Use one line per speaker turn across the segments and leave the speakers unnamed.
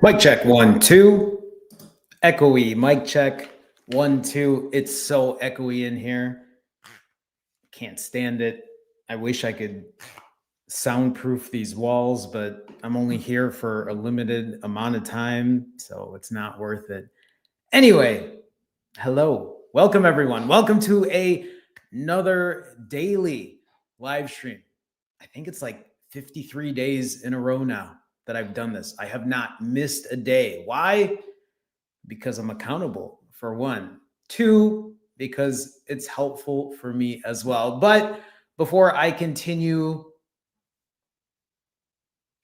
Mic check, 1, 2. Echoey. Mic check, 1, 2. It's so echoey in here. Can't stand it. I wish I could soundproof these walls, but I'm only here for a limited amount of time, so it's not worth it. Anyway, hello. Welcome, everyone. Welcome to another daily live stream. I think it's like 53 days in a row now that I've done this. I have not missed a day. Why? Because I'm accountable, for one. Two, because it's helpful for me as well. But before I continue,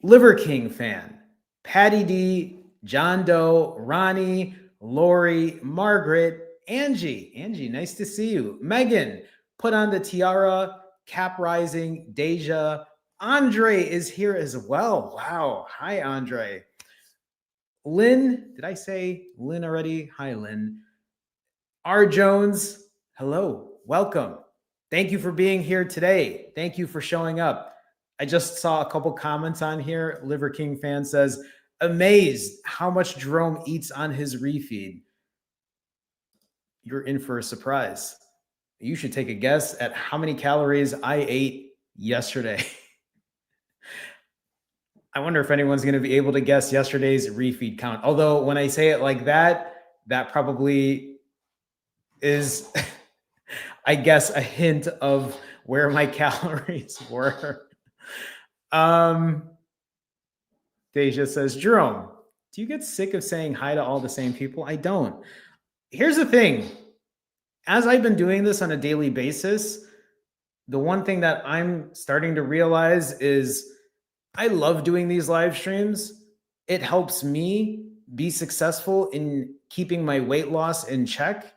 Liver King fan, Patty D, John Doe, Ronnie, Lori, Margaret, Angie. Angie, nice to see you. Megan, put on the tiara, Cap Rising, Deja. Andre is here as well. Wow. Hi, Andre. Lynn, did I say Lynn already? Hi, Lynn. R. Jones, hello. Welcome. Thank you for being here today. Thank you for showing up. I just saw a couple comments on here. Liver King fan says, amazed how much Jerome eats on his refeed. You're in for a surprise. You should take a guess at how many calories I ate yesterday. I wonder if anyone's going to be able to guess yesterday's refeed count. Although when I say it like that, that probably is, I guess, a hint of where my calories were. Deja says, Jerome, do you get sick of saying hi to all the same people? I don't. Here's the thing. As I've been doing this on a daily basis, the one thing that I'm starting to realize is I love doing these live streams. It helps me be successful in keeping my weight loss in check.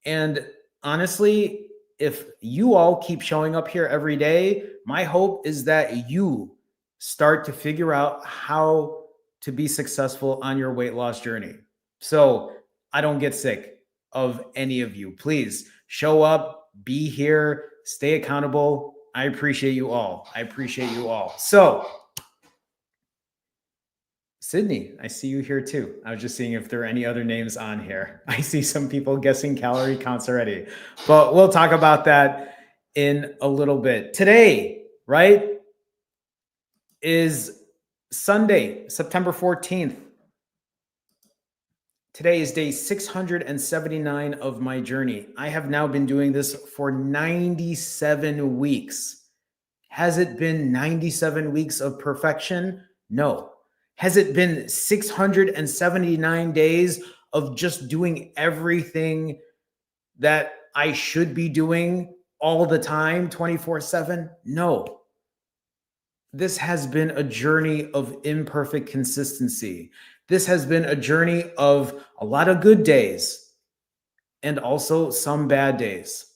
And honestly, if you all keep showing up here every day, my hope is that you start to figure out how to be successful on your weight loss journey. So I don't get sick of any of you. Please show up, be here, stay accountable. I appreciate you all. I appreciate you all. So Sydney, I see you here too. I was just seeing if there are any other names on here. I see some people guessing calorie counts already, but we'll talk about that in a little bit. Today, right, is Sunday, September 14th. Today is day 679 of my journey. I have now been doing this for 97 weeks. Has it been 97 weeks of perfection? No. Has it been 679 days of just doing everything that I should be doing all the time, 24/7? No. This has been a journey of imperfect consistency. This has been a journey of a lot of good days and also some bad days.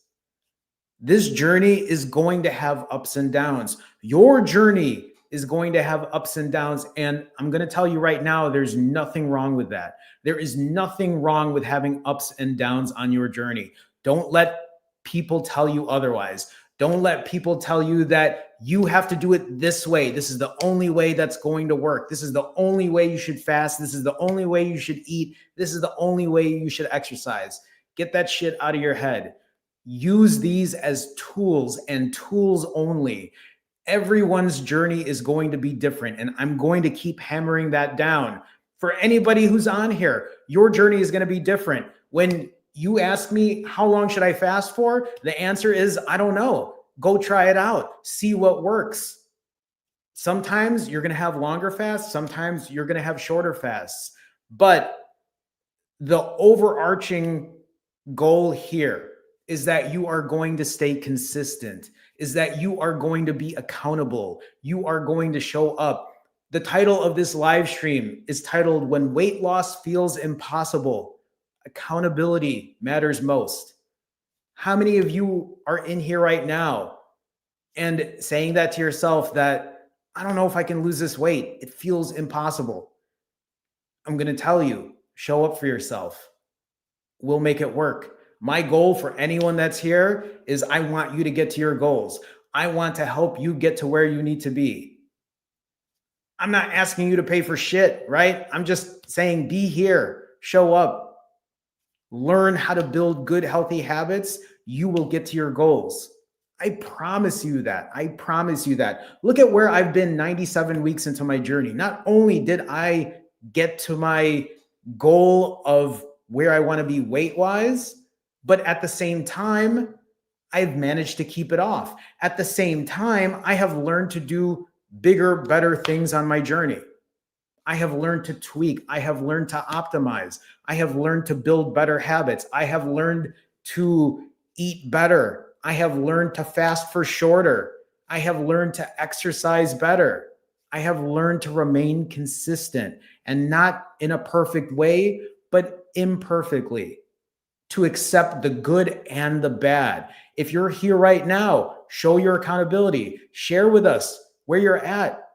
This journey is going to have ups and downs. Your journey is going to have ups and downs. And I'm going to tell you right now, there's nothing wrong with that. There is nothing wrong with having ups and downs on your journey. Don't let people tell you otherwise. Don't let people tell you that you have to do it this way. This is the only way that's going to work. This is the only way you should fast. This is the only way you should eat. This is the only way you should exercise. Get that shit out of your head. Use these as tools and tools only. Everyone's journey is going to be different, and I'm going to keep hammering that down. For anybody who's on here, your journey is going to be different. When you ask me, how long should I fast for? The answer is, I don't know. Go try it out. See what works. Sometimes you're going to have longer fasts. Sometimes you're going to have shorter fasts. But the overarching goal here is that you are going to stay consistent, is that you are going to be accountable. You are going to show up. The title of this live stream is titled, When Weight Loss Feels Impossible. Accountability matters most. How many of you are in here right now and saying that to yourself that, I don't know if I can lose this weight. It feels impossible. I'm going to tell you, show up for yourself. We'll make it work. My goal for anyone that's here is I want you to get to your goals. I want to help you get to where you need to be. I'm not asking you to pay for shit, right? I'm just saying be here, show up, learn how to build good, healthy habits. You will get to your goals. I promise you that. I promise you that. Look at where I've been 97 weeks into my journey. Not only did I get to my goal of where I want to be weight wise, but at the same time, I've managed to keep it off. At the same time, I have learned to do bigger, better things on my journey. I have learned to tweak. I have learned to optimize. I have learned to build better habits. I have learned to eat better. I have learned to fast for shorter. I have learned to exercise better. I have learned to remain consistent, and not in a perfect way, but imperfectly, to accept the good and the bad. If you're here right now, show your accountability. Share with us where you're at,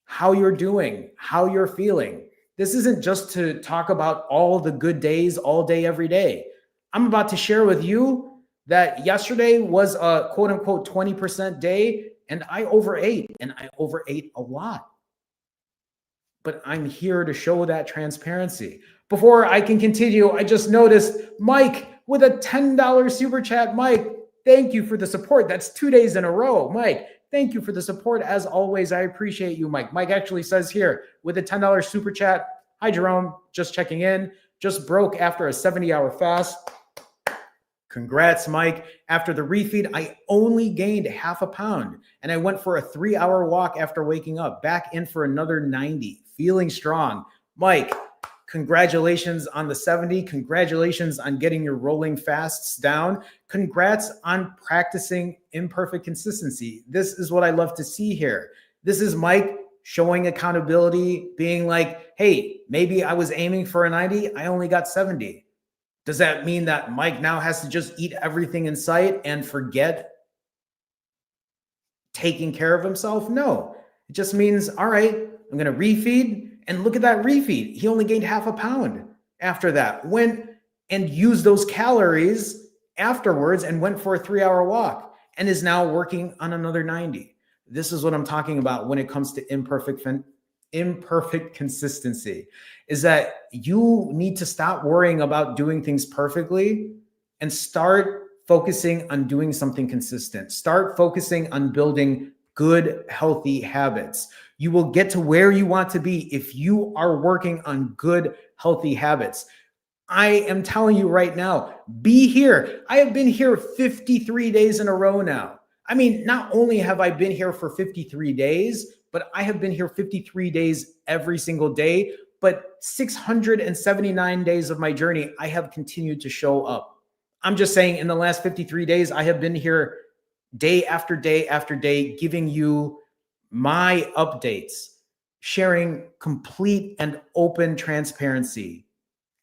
how you're doing, how you're feeling. This isn't just to talk about all the good days all day, every day. I'm about to share with you that yesterday was a quote unquote 20% day, and I overate, and I overate a lot. But I'm here to show that transparency. Before I can continue, I just noticed Mike with a $10 super chat. Mike, thank you for the support. That's 2 days in a row. Mike, thank you for the support. As always, I appreciate you, Mike. Mike actually says here with a $10 super chat, hi, Jerome, just checking in. Just broke after a 70-hour fast. Congrats, Mike. After the refeed, I only gained half a pound, and I went for a 3-hour walk after waking up, back in for another 90, feeling strong. Mike, congratulations on the 70. Congratulations on getting your rolling fasts down. Congrats on practicing imperfect consistency. This is what I love to see here. This is Mike showing accountability, being like, hey, maybe I was aiming for a 90. I only got 70. Does that mean that Mike now has to just eat everything in sight and forget taking care of himself? No, it just means, all right, I'm going to refeed, and look at that refeed. He only gained half a pound after that. Went and used those calories afterwards and went for a 3-hour walk and is now working on another 90. This is what I'm talking about when it comes to imperfect consistency, is that you need to stop worrying about doing things perfectly and start focusing on doing something consistent. Start focusing on building good, healthy habits. You will get to where you want to be if you are working on good, healthy habits. I am telling you right now, be here. I have been here 53 days in a row now. I mean, not only have I been here for 53 days, but I have been here 53 days every single day. But 679 days of my journey, I have continued to show up. I'm just saying, in the last 53 days, I have been here day after day after day, giving you my updates, sharing complete and open transparency,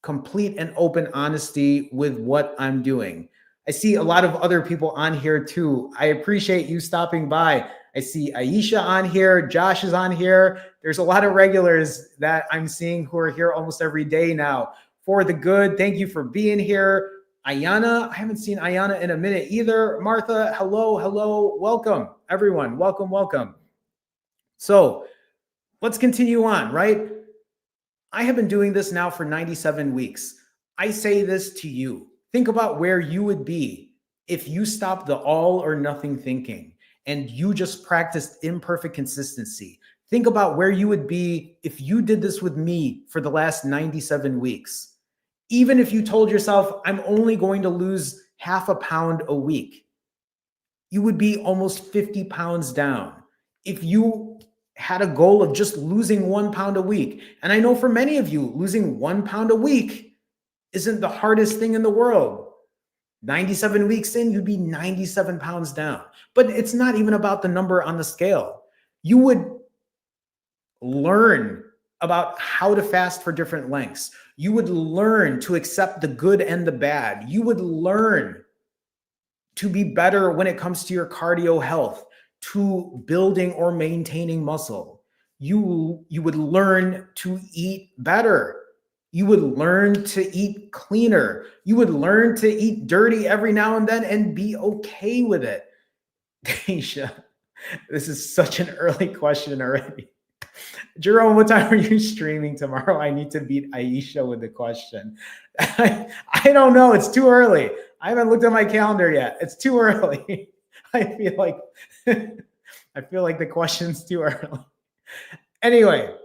complete and open honesty with what I'm doing. I see a lot of other people on here too. I appreciate you stopping by. I see Aisha on here. Josh is on here. There's a lot of regulars that I'm seeing who are here almost every day now. For the good, thank you for being here. Ayana, I haven't seen Ayana in a minute either. Martha, hello, hello. Welcome, everyone. Welcome, welcome. So let's continue on, right? I have been doing this now for 97 weeks. I say this to you. Think about where you would be if you stopped the all or nothing thinking and you just practiced imperfect consistency. Think about where you would be if you did this with me for the last 97 weeks. Even if you told yourself, I'm only going to lose half a pound a week, you would be almost 50 pounds down. If you had a goal of just losing 1 pound a week, and I know for many of you, losing 1 pound a week isn't the hardest thing in the world. 97 weeks in, you'd be 97 pounds down. But it's not even about the number on the scale. You would learn about how to fast for different lengths. You would learn to accept the good and the bad. You would learn to be better when it comes to your cardio health, to building or maintaining muscle. You would learn to eat better. You would learn to eat cleaner. You would learn to eat dirty every now and then and be okay with it. Keisha, this is such an early question already. Jerome, what time are you streaming tomorrow? I need to beat Aisha with the question. I don't know. It's too early. I haven't looked at my calendar yet. It's too early. I feel like I feel like the question's too early. Anyway,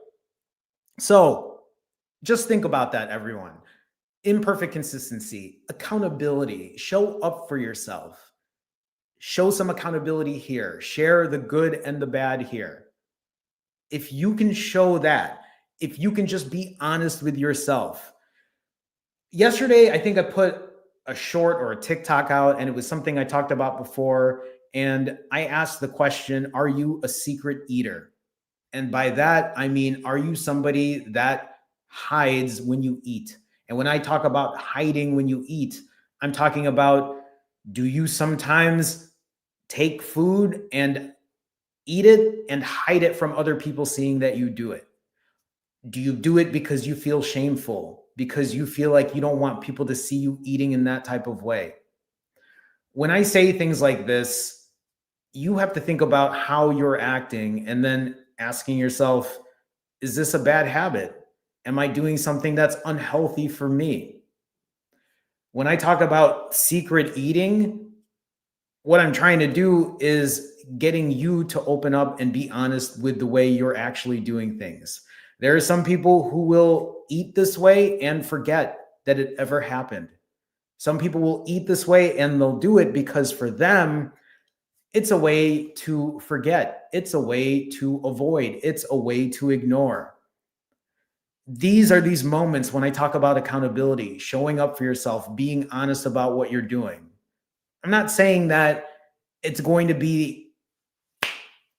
so just think about that, everyone. Imperfect consistency, accountability, show up for yourself. Show some accountability here. Share the good and the bad here. If you can show that, if you can just be honest with yourself. Yesterday, I think I put a short or a TikTok out, and it was something I talked about before. And I asked the question, are you a secret eater? And by that, I mean, are you somebody that hides when you eat? And when I talk about hiding when you eat, I'm talking about, do you sometimes take food and eat it and hide it from other people seeing that you do it? Do you do it because you feel shameful, because you feel like you don't want people to see you eating in that type of way? When I say things like this, you have to think about how you're acting and then asking yourself, is this a bad habit? Am I doing something that's unhealthy for me? When I talk about secret eating, what I'm trying to do is getting you to open up and be honest with the way you're actually doing things. There are some people who will eat this way and forget that it ever happened. Some people will eat this way and they'll do it because for them, it's a way to forget. It's a way to avoid. It's a way to ignore. These are these moments when I talk about accountability, showing up for yourself, being honest about what you're doing. I'm not saying that it's going to be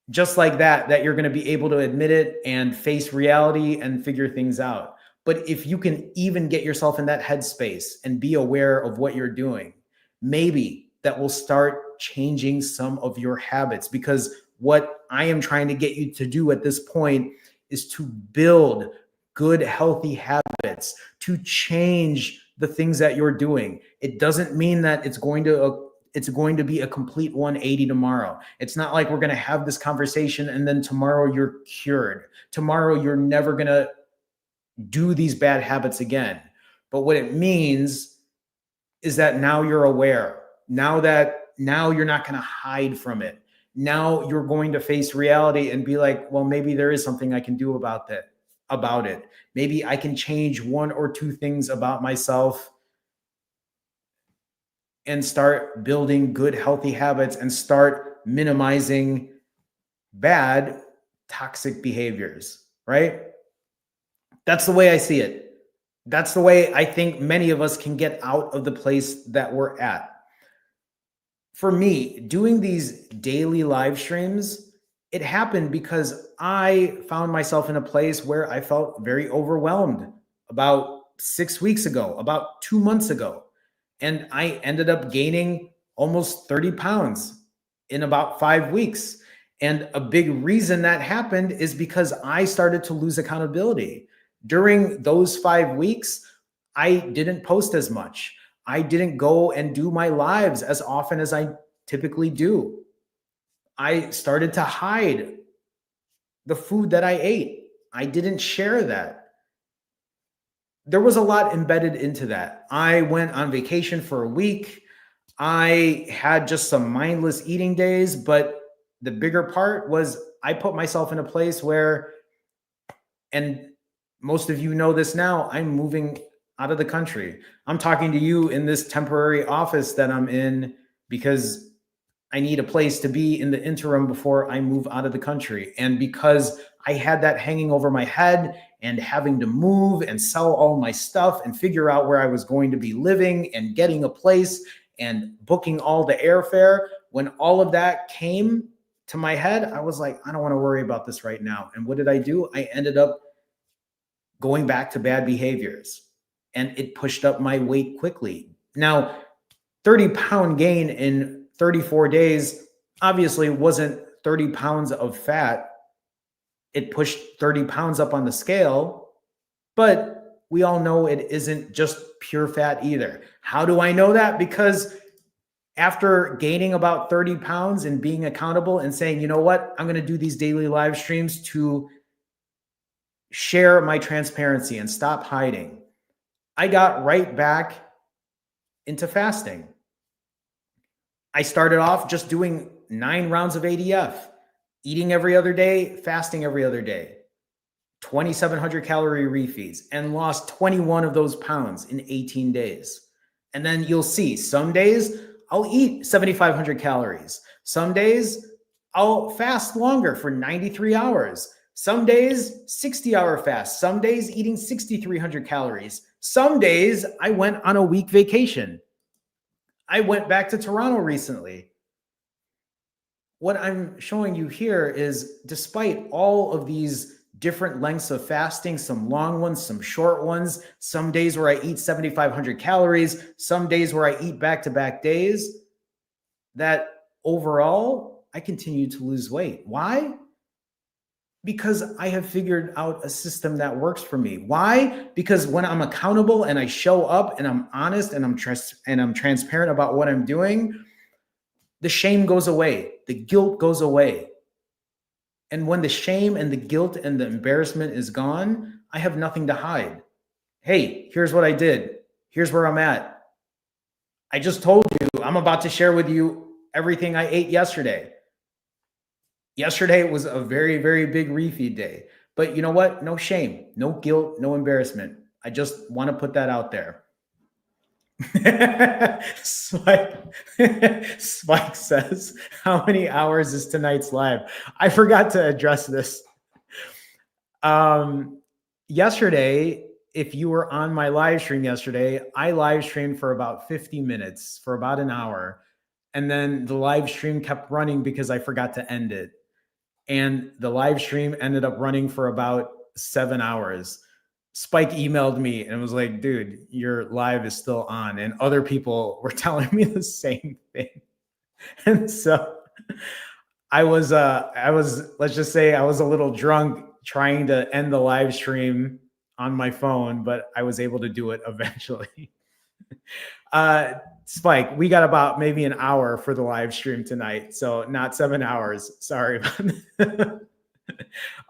just like that you're going to be able to admit it and face reality and figure things out. But if you can even get yourself in that headspace and be aware of what you're doing, maybe that will start changing some of your habits. Because what I am trying to get you to do at this point is to build good, healthy habits, to change the things that you're doing. It doesn't mean that it's going to be a complete 180 tomorrow. It's not like we're going to have this conversation and then tomorrow you're cured. Tomorrow you're never going to do these bad habits again. But what it means is that now you're aware. Now you're not going to hide from it. Now you're going to face reality and be like, well, maybe there is something I can do about it. Maybe I can change one or two things about myself and start building good, healthy habits and start minimizing bad, toxic behaviors, right? That's the way I see it. That's the way I think many of us can get out of the place that we're at. For me, doing these daily live streams, it happened because I found myself in a place where I felt very overwhelmed about 6 weeks ago, about 2 months ago. And I ended up gaining almost 30 pounds in about 5 weeks. And a big reason that happened is because I started to lose accountability. During those 5 weeks, I didn't post as much. I didn't go and do my lives as often as I typically do. I started to hide the food that I ate. I didn't share that. There was a lot embedded into that. I went on vacation for a week. I had just some mindless eating days, but the bigger part was I put myself in a place where, and most of you know this now, I'm moving out of the country. I'm talking to you in this temporary office that I'm in because I need a place to be in the interim before I move out of the country. And because I had that hanging over my head and having to move and sell all my stuff and figure out where I was going to be living and getting a place and booking all the airfare, when all of that came to my head, I was like, I don't want to worry about this right now. And what did I do? I ended up going back to bad behaviors, and it pushed up my weight quickly. Now, 30-pound gain in 34 days obviously wasn't 30 pounds of fat. It pushed 30 pounds up on the scale, but we all know it isn't just pure fat either. How do I know that? Because after gaining about 30 pounds and being accountable and saying, you know what, I'm going to do these daily live streams to share my transparency and stop hiding. I got right back into fasting. I started off just doing 9 rounds of ADF, eating every other day, fasting every other day, 2,700 calorie refeeds, and lost 21 of those pounds in 18 days. And then you'll see some days I'll eat 7,500 calories. Some days I'll fast longer for 93 hours. Some days 60-hour fast. Some days eating 6,300 calories. Some days I went on a week vacation. I went back to Toronto recently. What I'm showing you here is despite all of these different lengths of fasting, some long ones, some short ones, some days where I eat 7,500 calories, some days where I eat back-to-back days, that overall, I continue to lose weight. Why? Because I have figured out a system that works for me. Why? Because when I'm accountable and I show up and I'm honest and I'm transparent about what I'm doing, the shame goes away, the guilt goes away. And when the shame and the guilt and the embarrassment is gone, I have nothing to hide. Hey, here's what I did. Here's where I'm at. I just told you I'm about to share with you everything I ate yesterday. Yesterday was a very, very big refeed day. But you know what? No shame, no guilt, no embarrassment. I just want to put that out there. Spike says, how many hours is tonight's live? I forgot to address this. Yesterday, if you were on my live stream yesterday, I live streamed for about 50 minutes, for about an hour. And then the live stream kept running because I forgot to end it. And the live stream ended up running for about 7 hours. Spike emailed me and was like, dude, your live is still on. And other people were telling me the same thing. And so I was, let's just say I was a little drunk trying to end the live stream on my phone, but I was able to do it eventually. Spike, we got about maybe an hour for the live stream tonight. So not 7 hours. Sorry about that.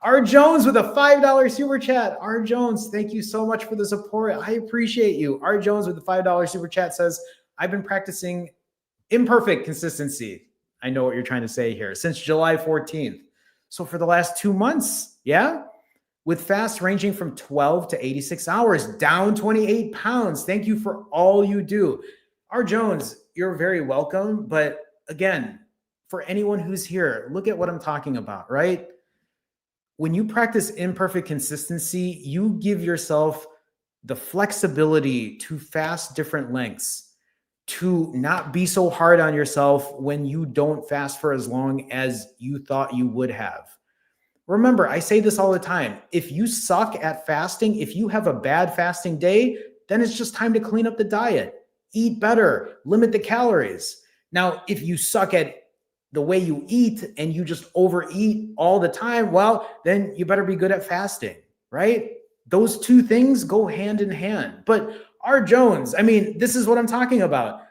R. Jones with a $5 super chat. R. Jones, thank you so much for the support. I appreciate you. R. Jones with the $5 super chat says, I've been practicing imperfect consistency. I know what you're trying to say here. Since July 14th. So for the last 2 months, yeah? With fasts ranging from 12 to 86 hours, down 28 pounds. Thank you for all you do. R. Jones, you're very welcome. But again, for anyone who's here, look at what I'm talking about, right? When you practice imperfect consistency, you give yourself the flexibility to fast different lengths, to not be so hard on yourself when you don't fast for as long as you thought you would have. Remember, I say this all the time. If you suck at fasting, if you have a bad fasting day, then it's just time to clean up the diet. Eat better, limit the calories. Now, if you suck at the way you eat and you just overeat all the time, well, then you better be good at fasting, right? Those two things go hand in hand. But R. Jones, I mean, this is what I'm talking about.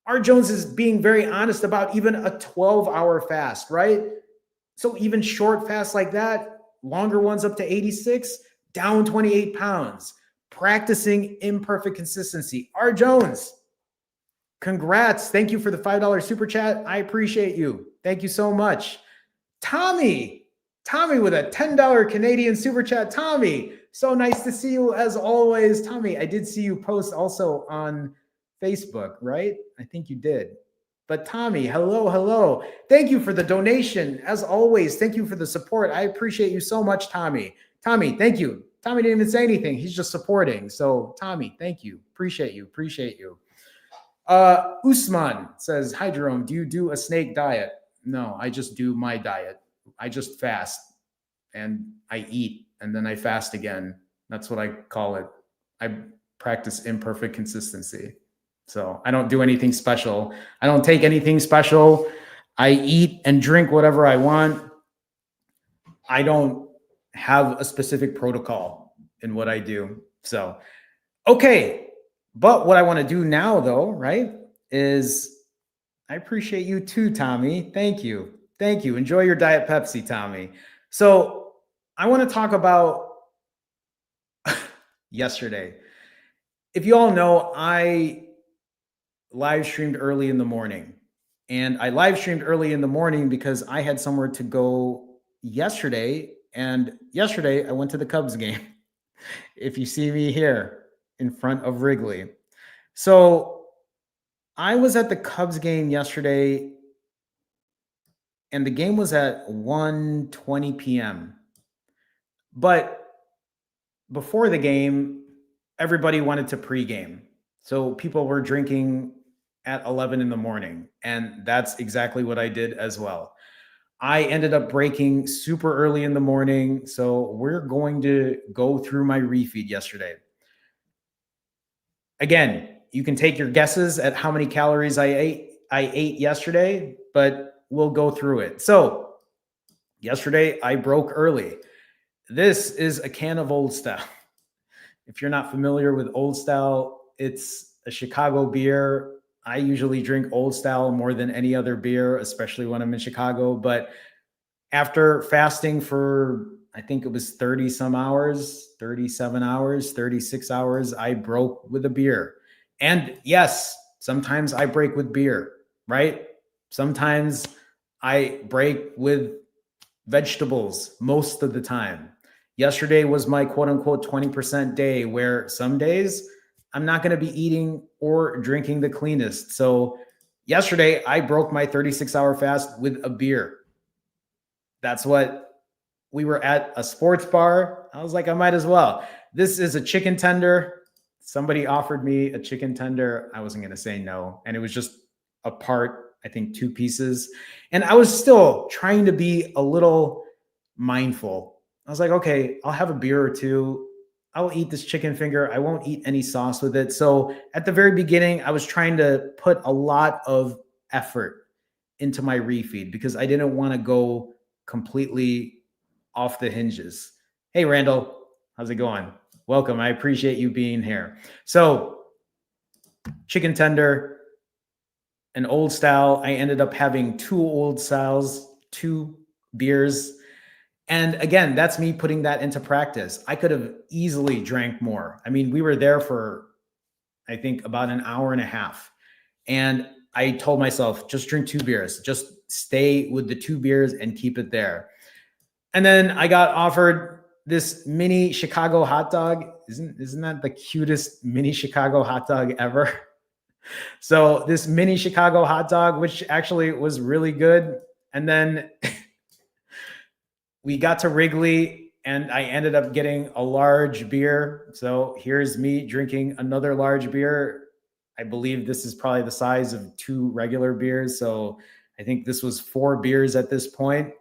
R. Jones is being very honest about even a 12-hour fast, right? So even short fasts like that, longer ones up to 86, down 28 pounds, practicing imperfect consistency. R. Jones, congrats. Thank you for the $5 super chat. I appreciate you. Thank you so much. Tommy with a $10 Canadian super chat. Tommy, so nice to see you as always. Tommy, I did see you post also on Facebook, right? I think you did. But Tommy, hello. Thank you for the donation. As always, thank you for the support. I appreciate you so much, Tommy. Tommy, thank you. Tommy didn't even say anything. He's just supporting. So Tommy, thank you. Appreciate you. Usman says, hi, Jerome, do you do a snake diet? No, I just do my diet. I just fast and I eat and then I fast again. That's what I call it. I practice imperfect consistency. So I don't do anything special. I don't take anything special. I eat and drink whatever I want. I don't have a specific protocol in what I do. So, okay. But what I want to do now, though, right, is I appreciate you too, Tommy. Thank you. Enjoy your Diet Pepsi, Tommy. So I want to talk about yesterday. If you all know, I live streamed early in the morning. And I live streamed early in the morning because I had somewhere to go yesterday. And yesterday I went to the Cubs game. If you see me here in front of Wrigley. So I was at the Cubs game yesterday, and the game was at 1:20 p.m. But before the game, everybody wanted to pregame. So people were drinking at 11 in the morning. And that's exactly what I did as well. I ended up breaking super early in the morning. So we're going to go through my refeed yesterday. Again, you can take your guesses at how many calories I ate yesterday, but we'll go through it. So yesterday I broke early. This is a can of Old Style. If you're not familiar with Old Style, it's a Chicago beer. I usually drink Old Style more than any other beer, especially when I'm in Chicago. But after fasting for, I think it was 30 some hours, 37 hours, 36 hours, I broke with a beer. And yes, sometimes I break with beer, right? Sometimes I break with vegetables most of the time. Yesterday was my quote unquote 20% day, where some days I'm not going to be eating or drinking the cleanest. So yesterday I broke my 36-hour fast with a beer. That's what we were at a sports bar. I was like, I might as well. This is a chicken tender. Somebody offered me a chicken tender. I wasn't going to say no. And it was just a part, I think 2 pieces. And I was still trying to be a little mindful. I was like, okay, I'll have a beer or two. I'll eat this chicken finger. I won't eat any sauce with it. So at the very beginning, I was trying to put a lot of effort into my refeed because I didn't want to go completely off the hinges. Hey, Randall, how's it going? Welcome. I appreciate you being here. So, chicken tender, an Old Style. I ended up having 2 Old Styles, 2 beers. And again, that's me putting that into practice. I could have easily drank more. I mean, we were there for, I think, about an hour and a half. And I told myself, just drink 2 beers. Just stay with the 2 beers and keep it there. And then I got offered this mini Chicago hot dog. Isn't that the cutest mini Chicago hot dog ever? So this mini Chicago hot dog, which actually was really good. And then we got to Wrigley and I ended up getting a large beer. So here's me drinking another large beer. I believe this is probably the size of 2 regular beers. So I think this was 4 beers at this point.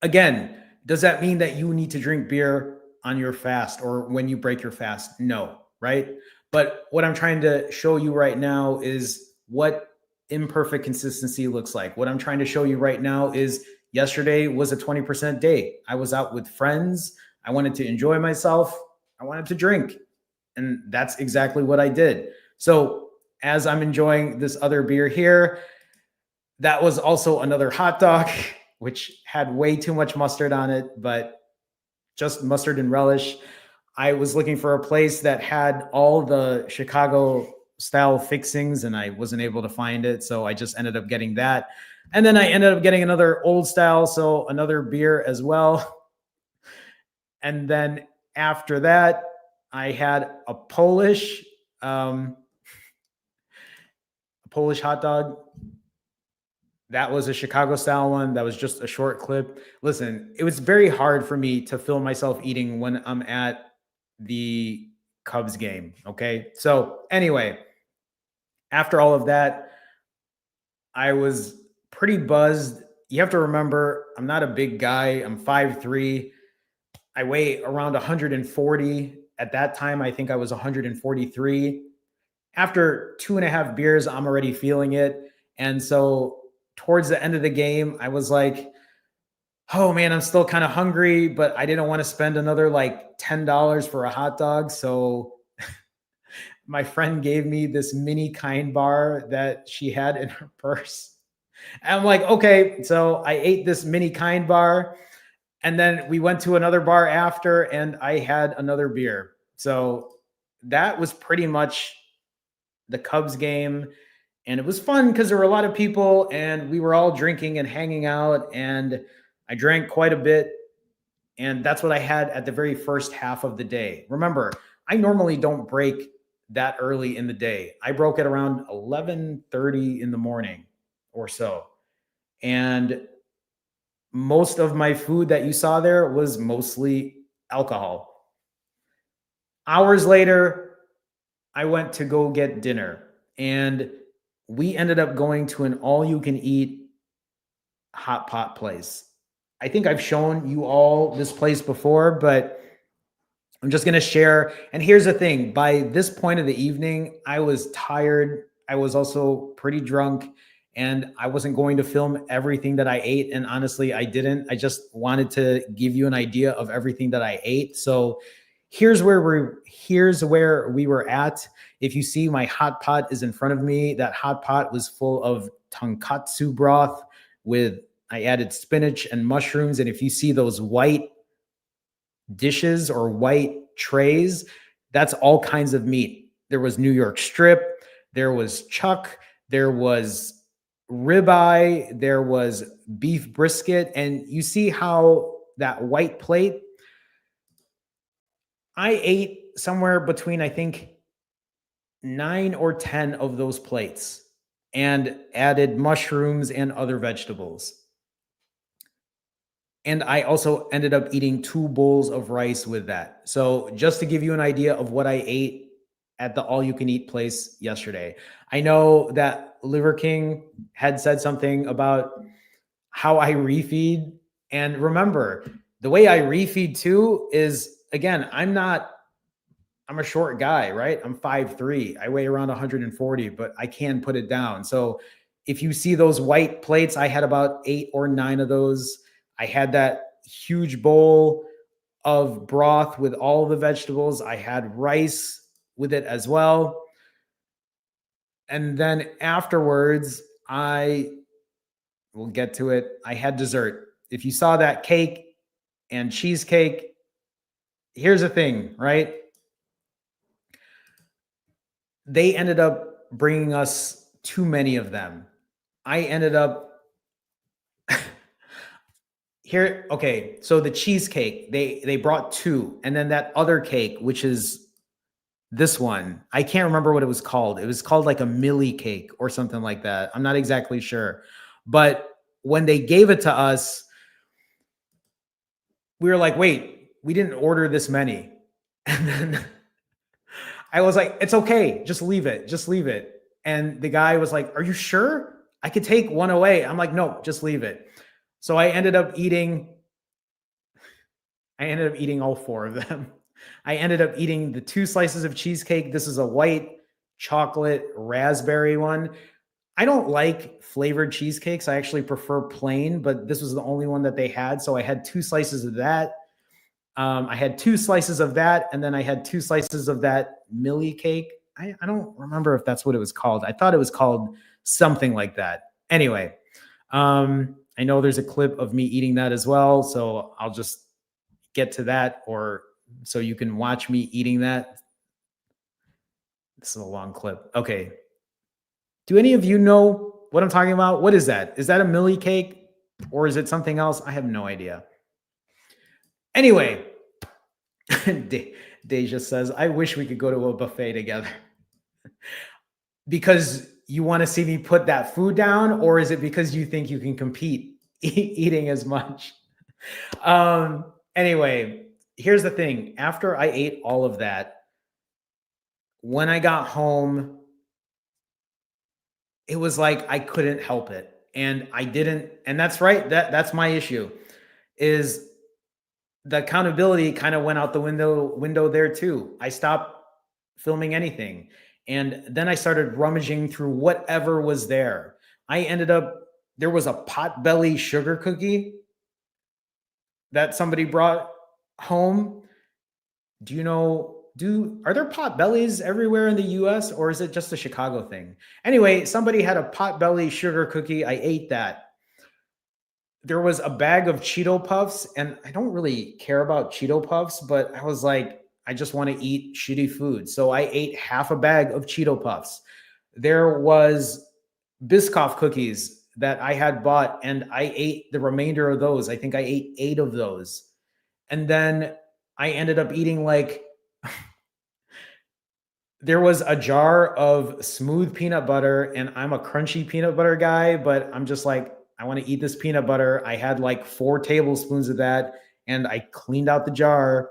Again, does that mean that you need to drink beer on your fast or when you break your fast? No, right? But what I'm trying to show you right now is what imperfect consistency looks like. What I'm trying to show you right now is yesterday was a 20% day. I was out with friends. I wanted to enjoy myself. I wanted to drink. And that's exactly what I did. So as I'm enjoying this other beer here, that was also another hot dog, which had way too much mustard on it, but just mustard and relish. I was looking for a place that had all the Chicago style fixings and I wasn't able to find it. So I just ended up getting that. And then I ended up getting another Old Style, so another beer as well. And then after that, I had a Polish hot dog. That was a Chicago style one. That was just a short clip. Listen, it was very hard for me to film myself eating when I'm at the Cubs game. Okay. So, anyway, after all of that, I was pretty buzzed. You have to remember, I'm not a big guy. I'm 5'3". I weigh around 140. At that time, I think I was 143. After 2.5 beers, I'm already feeling it. And so towards the end of the game, I was like, oh man, I'm still kind of hungry, but I didn't want to spend another like $10 for a hot dog. So my friend gave me this mini Kind bar that she had in her purse. And I'm like, okay. So I ate this mini Kind bar. And then we went to another bar after, and I had another beer. So that was pretty much the Cubs game. And it was fun because there were a lot of people and we were all drinking and hanging out. And I drank quite a bit. And that's what I had at the very first half of the day. Remember, I normally don't break that early in the day. I broke at around 11:30 in the morning or so. And most of my food that you saw there was mostly alcohol. Hours later, I went to go get dinner, and we ended up going to an all you can eat hot pot place. I think I've shown you all this place before, but I'm just going to share. And here's the thing, by this point of the evening, I was tired. I was also pretty drunk, and I wasn't going to film everything that I ate. And honestly, I didn't. I just wanted to give you an idea of everything that I ate. So here's where we were at. If you see, my hot pot is in front of me. That hot pot was full of tonkatsu broth with, I added spinach and mushrooms. And if you see those white dishes or white trays, that's all kinds of meat. There was New York strip, there was chuck, there was ribeye, there was beef brisket. And you see how that white plate, I ate somewhere between, I think, 9 or 10 of those plates and added mushrooms and other vegetables. And I also ended up eating 2 bowls of rice with that. So just to give you an idea of what I ate at the all you can eat place yesterday. I know that Liver King had said something about how I refeed. And remember, the way I refeed too is, again, I'm a short guy, right? I'm 5'3". I weigh around 140, but I can put it down. So if you see those white plates, I had about 8 or 9 of those. I had that huge bowl of broth with all the vegetables. I had rice with it as well. And then afterwards, I will get to it. I had dessert. If you saw that cake and cheesecake, here's the thing, right? They ended up bringing us too many of them. I ended up here. Okay, so the cheesecake, they brought 2, and then that other cake, which is this one, I can't remember what it was called. It was called like a Millie cake or something like that. I'm not exactly sure. But when they gave it to us, we were like, wait, we didn't order this many. And then I was like, it's okay. Just leave it. Just leave it. And the guy was like, are you sure? I could take one away. I'm like, no, just leave it. So I ended up eating all 4 of them. I ended up eating the 2 slices of cheesecake. This is a white chocolate raspberry one. I don't like flavored cheesecakes. I actually prefer plain, but this was the only one that they had. So I had 2 slices of that. I had 2 slices of that, and then I had 2 slices of that Millie cake. I don't remember if that's what it was called. I thought it was called something like that. Anyway, I know there's a clip of me eating that as well, so I'll just get to that, or so you can watch me eating that. This is a long clip. Okay. Do any of you know what I'm talking about? What is that? Is that a Millie cake or is it something else? I have no idea. Anyway, Deja says, I wish we could go to a buffet together. Because you want to see me put that food down, or is it because you think you can compete eating as much? Anyway, here's the thing. After I ate all of that, when I got home, it was like I couldn't help it. And I didn't, and that's right. That's my issue, is the accountability kind of went out the window there too. I stopped filming anything. And then I started rummaging through whatever was there. There was a potbelly sugar cookie that somebody brought home. Are there potbellies everywhere in the US, or is it just a Chicago thing? Anyway, somebody had a potbelly sugar cookie. I ate that. there was a bag of Cheeto Puffs, and I don't really care about Cheeto Puffs, but I was like, I just want to eat shitty food. So I ate half a bag of Cheeto Puffs. There was Biscoff cookies that I had bought, and I ate the remainder of those. I think I ate 8 of those. And then I ended up eating like there was a jar of smooth peanut butter, and I'm a crunchy peanut butter guy, but I'm just like, I want to eat this peanut butter. I had like 4 tablespoons of that, and I cleaned out the jar,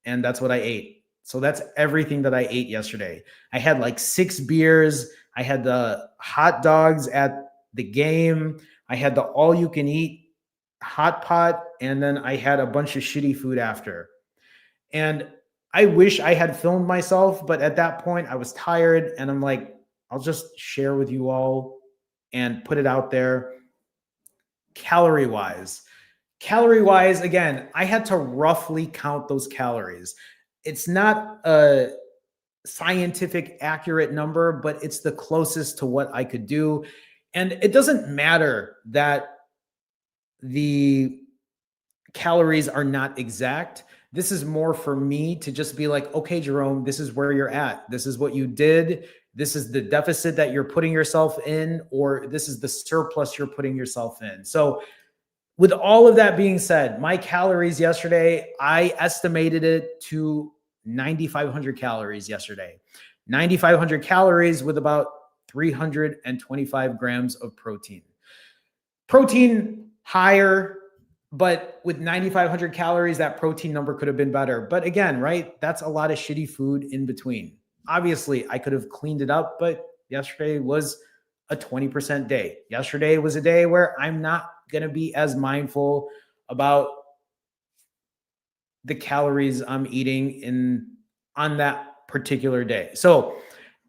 and that's what I ate. So that's everything that I ate yesterday. I had like 6 beers. I had the hot dogs at the game. I had the all you can eat hot pot, and then I had a bunch of shitty food after. And I wish I had filmed myself, but at that point I was tired, and I'm like, I'll just share with you all and put it out there. Calorie wise, again, I had to roughly count those calories. It's not a scientific accurate number, but it's the closest to what I could do. And it doesn't matter that the calories are not exact. This is more for me to just be like, okay, Jerome, this is where you're at. This is what you did. This is the deficit that you're putting yourself in, or this is the surplus you're putting yourself in. So, with all of that being said, my calories yesterday, I estimated it to 9,500 calories yesterday. 9,500 calories with about 325 grams of protein. Protein higher, but with 9,500 calories, that protein number could have been better. But again, right, that's a lot of shitty food in between. Obviously, I could have cleaned it up, but yesterday was a 20% day. Yesterday was a day where I'm not going to be as mindful about the calories I'm eating on that particular day. So,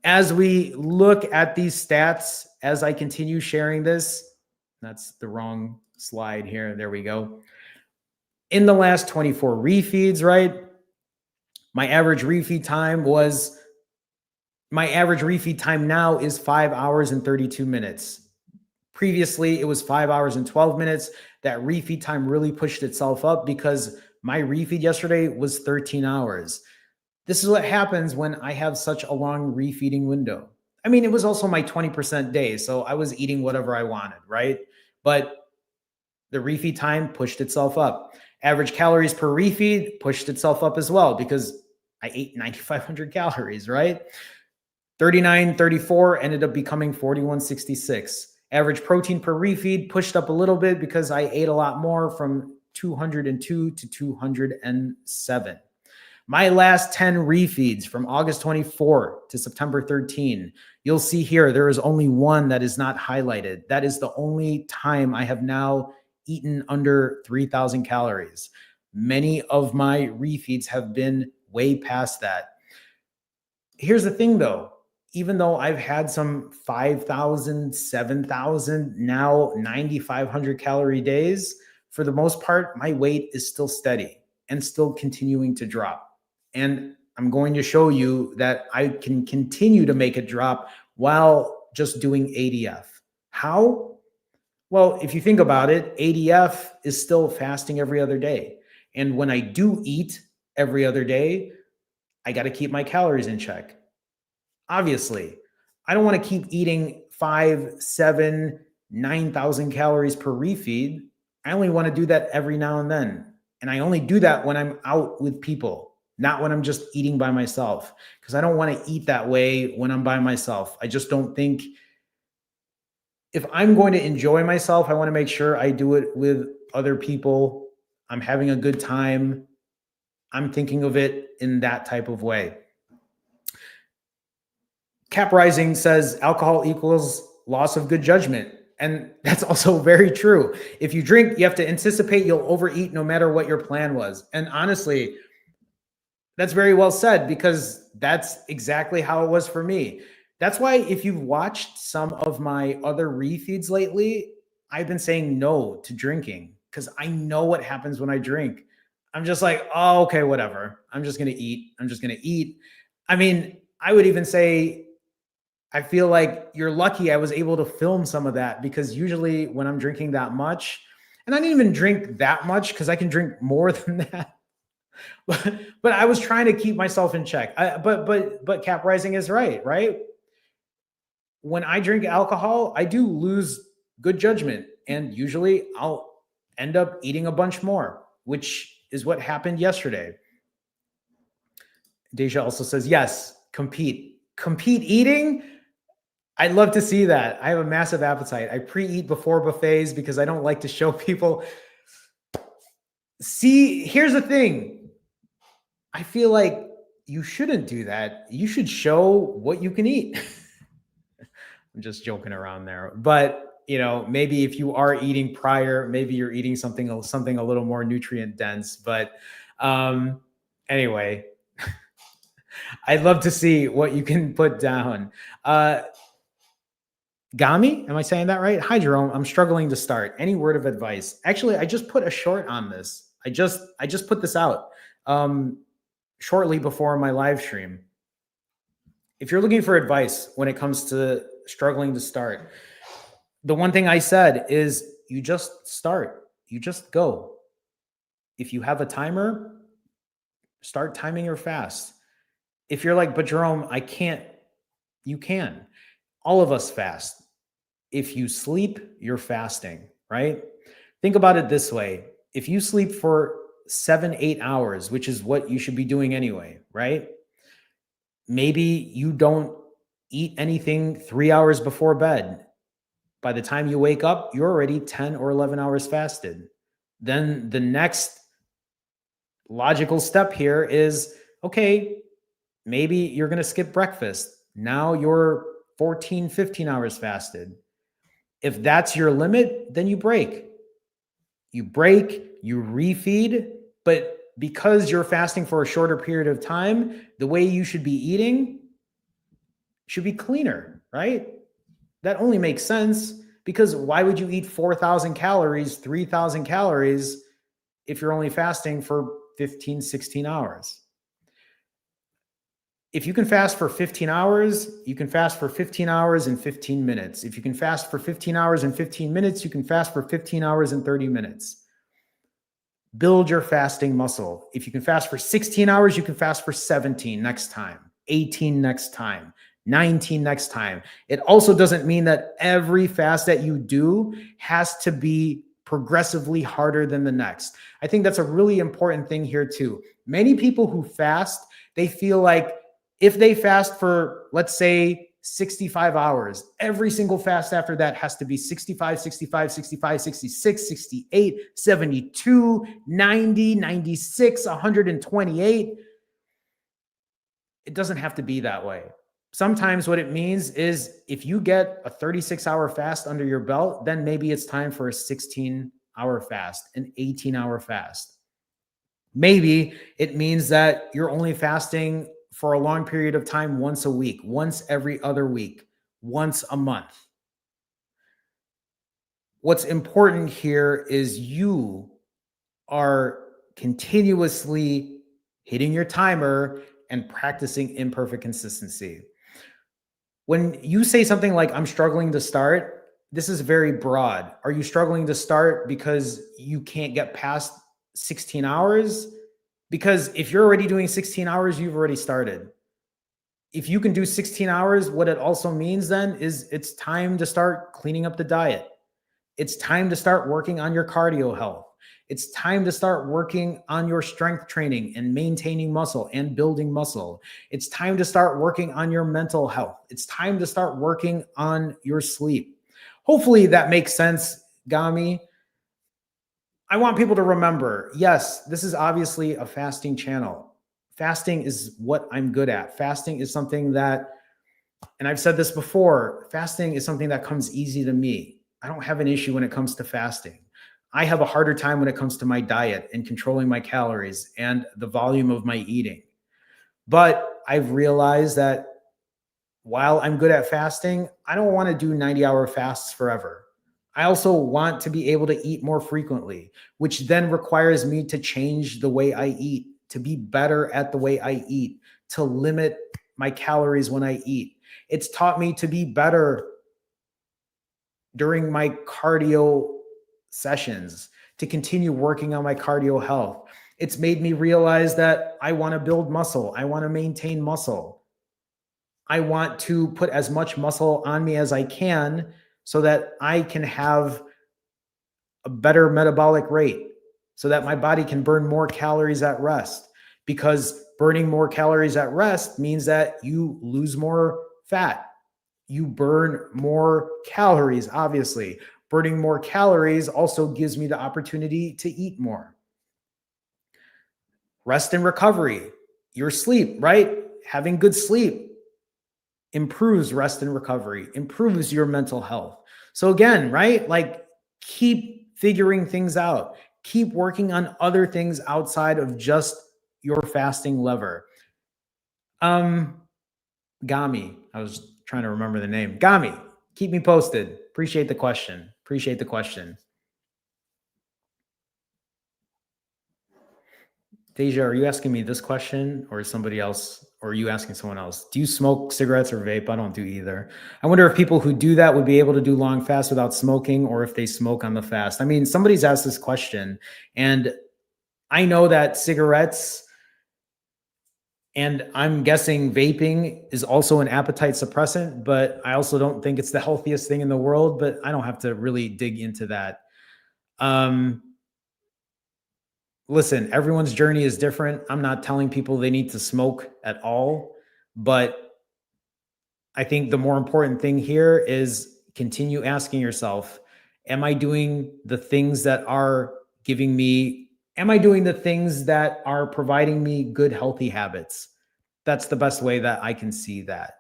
as we look at these stats, as I continue sharing this, that's the wrong slide here. There we go. In the last 24 refeeds, right? My average refeed time now is 5 hours and 32 minutes. Previously, it was 5 hours and 12 minutes. That refeed time really pushed itself up because my refeed yesterday was 13 hours. This is what happens when I have such a long refeeding window. I mean, it was also my 20% day, so I was eating whatever I wanted, right? But the refeed time pushed itself up. Average calories per refeed pushed itself up as well because I ate 9,500 calories, right? 39.34 ended up becoming 41.66. Average protein per refeed pushed up a little bit because I ate a lot more, from 202 to 207. My last 10 refeeds from August 24 to September 13, you'll see here there is only one that is not highlighted. That is the only time I have now eaten under 3,000 calories. Many of my refeeds have been way past that. Here's the thing though, even though I've had some 5,000, 7,000, now 9,500 calorie days, for the most part, my weight is still steady and still continuing to drop. And I'm going to show you that I can continue to make it drop while just doing ADF. How? Well, if you think about it, ADF is still fasting every other day. And when I do eat every other day, I got to keep my calories in check. Obviously, I don't want to keep eating 5, 7, 9,000 calories per refeed. I only want to do that every now and then. And I only do that when I'm out with people, not when I'm just eating by myself, because I don't want to eat that way when I'm by myself. I just don't think, if I'm going to enjoy myself, I want to make sure I do it with other people. I'm having a good time. I'm thinking of it in that type of way. Cap Rising says alcohol equals loss of good judgment. And that's also very true. If you drink, you have to anticipate you'll overeat no matter what your plan was. And honestly, that's very well said, because that's exactly how it was for me. That's why if you've watched some of my other refeeds lately, I've been saying no to drinking because I know what happens when I drink. I'm just like, oh, okay, whatever. I'm just going to eat. I'm just going to eat. I mean, I would even say, I feel like you're lucky I was able to film some of that, because usually when I'm drinking that much, And I didn't even drink that much because I can drink more than that. But I was trying to keep myself in check. But Cap Rising is right, right? When I drink alcohol, I do lose good judgment. And usually I'll end up eating a bunch more, which is what happened yesterday. Deja also says, yes, compete. Compete eating? I'd love to see that. I have a massive appetite. I pre-eat before buffets because I don't like to show people. See, here's the thing. I feel like you shouldn't do that. You should show what you can eat. I'm just joking around there. But, maybe if you are eating prior, maybe you're eating something a little more nutrient dense. But anyway, I'd love to see what you can put down. Gami, am I saying that right? Hi, Jerome. I'm struggling to start. Any word of advice? Actually, I just put a short on this. I just put this out shortly before my live stream. If you're looking for advice when it comes to struggling to start, the one thing I said is you just start. You just go. If you have a timer, start timing your fast. If you're like, but Jerome, I can't, you can. All of us fast. If you sleep, you're fasting, right? Think about it this way. If you sleep for 7-8 hours, which is what you should be doing anyway, right? Maybe you don't eat anything 3 hours before bed. By the time you wake up, you're already 10 or 11 hours fasted. Then the next logical step here is, okay, maybe you're going to skip breakfast. Now you're 14, 15 hours fasted. If that's your limit, then you break. You refeed, but because you're fasting for a shorter period of time, the way you should be eating should be cleaner, right? That only makes sense, because why would you eat 4,000 calories, 3,000 calories if you're only fasting for 15, 16 hours? If you can fast for 15 hours, you can fast for 15 hours and 15 minutes. If you can fast for 15 hours and 15 minutes, you can fast for 15 hours and 30 minutes. Build your fasting muscle. If you can fast for 16 hours, you can fast for 17 next time, 18 next time, 19 next time. It also doesn't mean that every fast that you do has to be progressively harder than the next. I think that's a really important thing here too. Many people who fast, they feel like if they fast for, let's say, 65 hours, every single fast after that has to be 65, 65, 65, 66, 68, 72, 90, 96, 128. It doesn't have to be that way. Sometimes what it means is if you get a 36-hour fast under your belt, then maybe it's time for a 16-hour fast, an 18-hour fast. Maybe it means that you're only fasting for a long period of time once a week, once every other week, once a month. What's important here is you are continuously hitting your timer and practicing imperfect consistency. When you say something like, I'm struggling to start, this is very broad. Are you struggling to start because you can't get past 16 hours? Because if you're already doing 16 hours, you've already started. If you can do 16 hours, what it also means then is it's time to start cleaning up the diet. It's time to start working on your cardio health. It's time to start working on your strength training and maintaining muscle and building muscle. It's time to start working on your mental health. It's time to start working on your sleep. Hopefully that makes sense, Gami. I want people to remember, yes, this is obviously a fasting channel. Fasting is what I'm good at. Fasting is something that, and I've said this before, fasting is something that comes easy to me. I don't have an issue when it comes to fasting. I have a harder time when it comes to my diet and controlling my calories and the volume of my eating. But I've realized that while I'm good at fasting, I don't want to do 90-hour fasts forever. I also want to be able to eat more frequently, which then requires me to change the way I eat, to be better at the way I eat, to limit my calories when I eat. It's taught me to be better during my cardio sessions, to continue working on my cardio health. It's made me realize that I want to build muscle. I want to maintain muscle. I want to put as much muscle on me as I can so that I can have a better metabolic rate, so that my body can burn more calories at rest. Because burning more calories at rest means that you lose more fat. You burn more calories, obviously. Burning more calories also gives me the opportunity to eat more. Rest and recovery, your sleep, right? Having good sleep improves rest and recovery, improves your mental health. So again, right? Like, keep figuring things out. Keep working on other things outside of just your fasting lever. Gami, I was trying to remember the name. Gami, keep me posted. Appreciate the question. Appreciate the question. Deja, are you asking me this question or somebody else? Or are you asking someone else? Do you smoke cigarettes or vape? I don't do either. I wonder if people who do that would be able to do long fasts without smoking, or if they smoke on the fast. I mean, somebody's asked this question, and I know that cigarettes, and I'm guessing vaping, is also an appetite suppressant, but I also don't think it's the healthiest thing in the world, but I don't have to really dig into that. Listen, everyone's journey is different. I'm not telling people they need to smoke at all, but I think the more important thing here is continue asking yourself, am I doing the things that are am I doing the things that are providing me good, healthy habits? That's the best way that I can see that.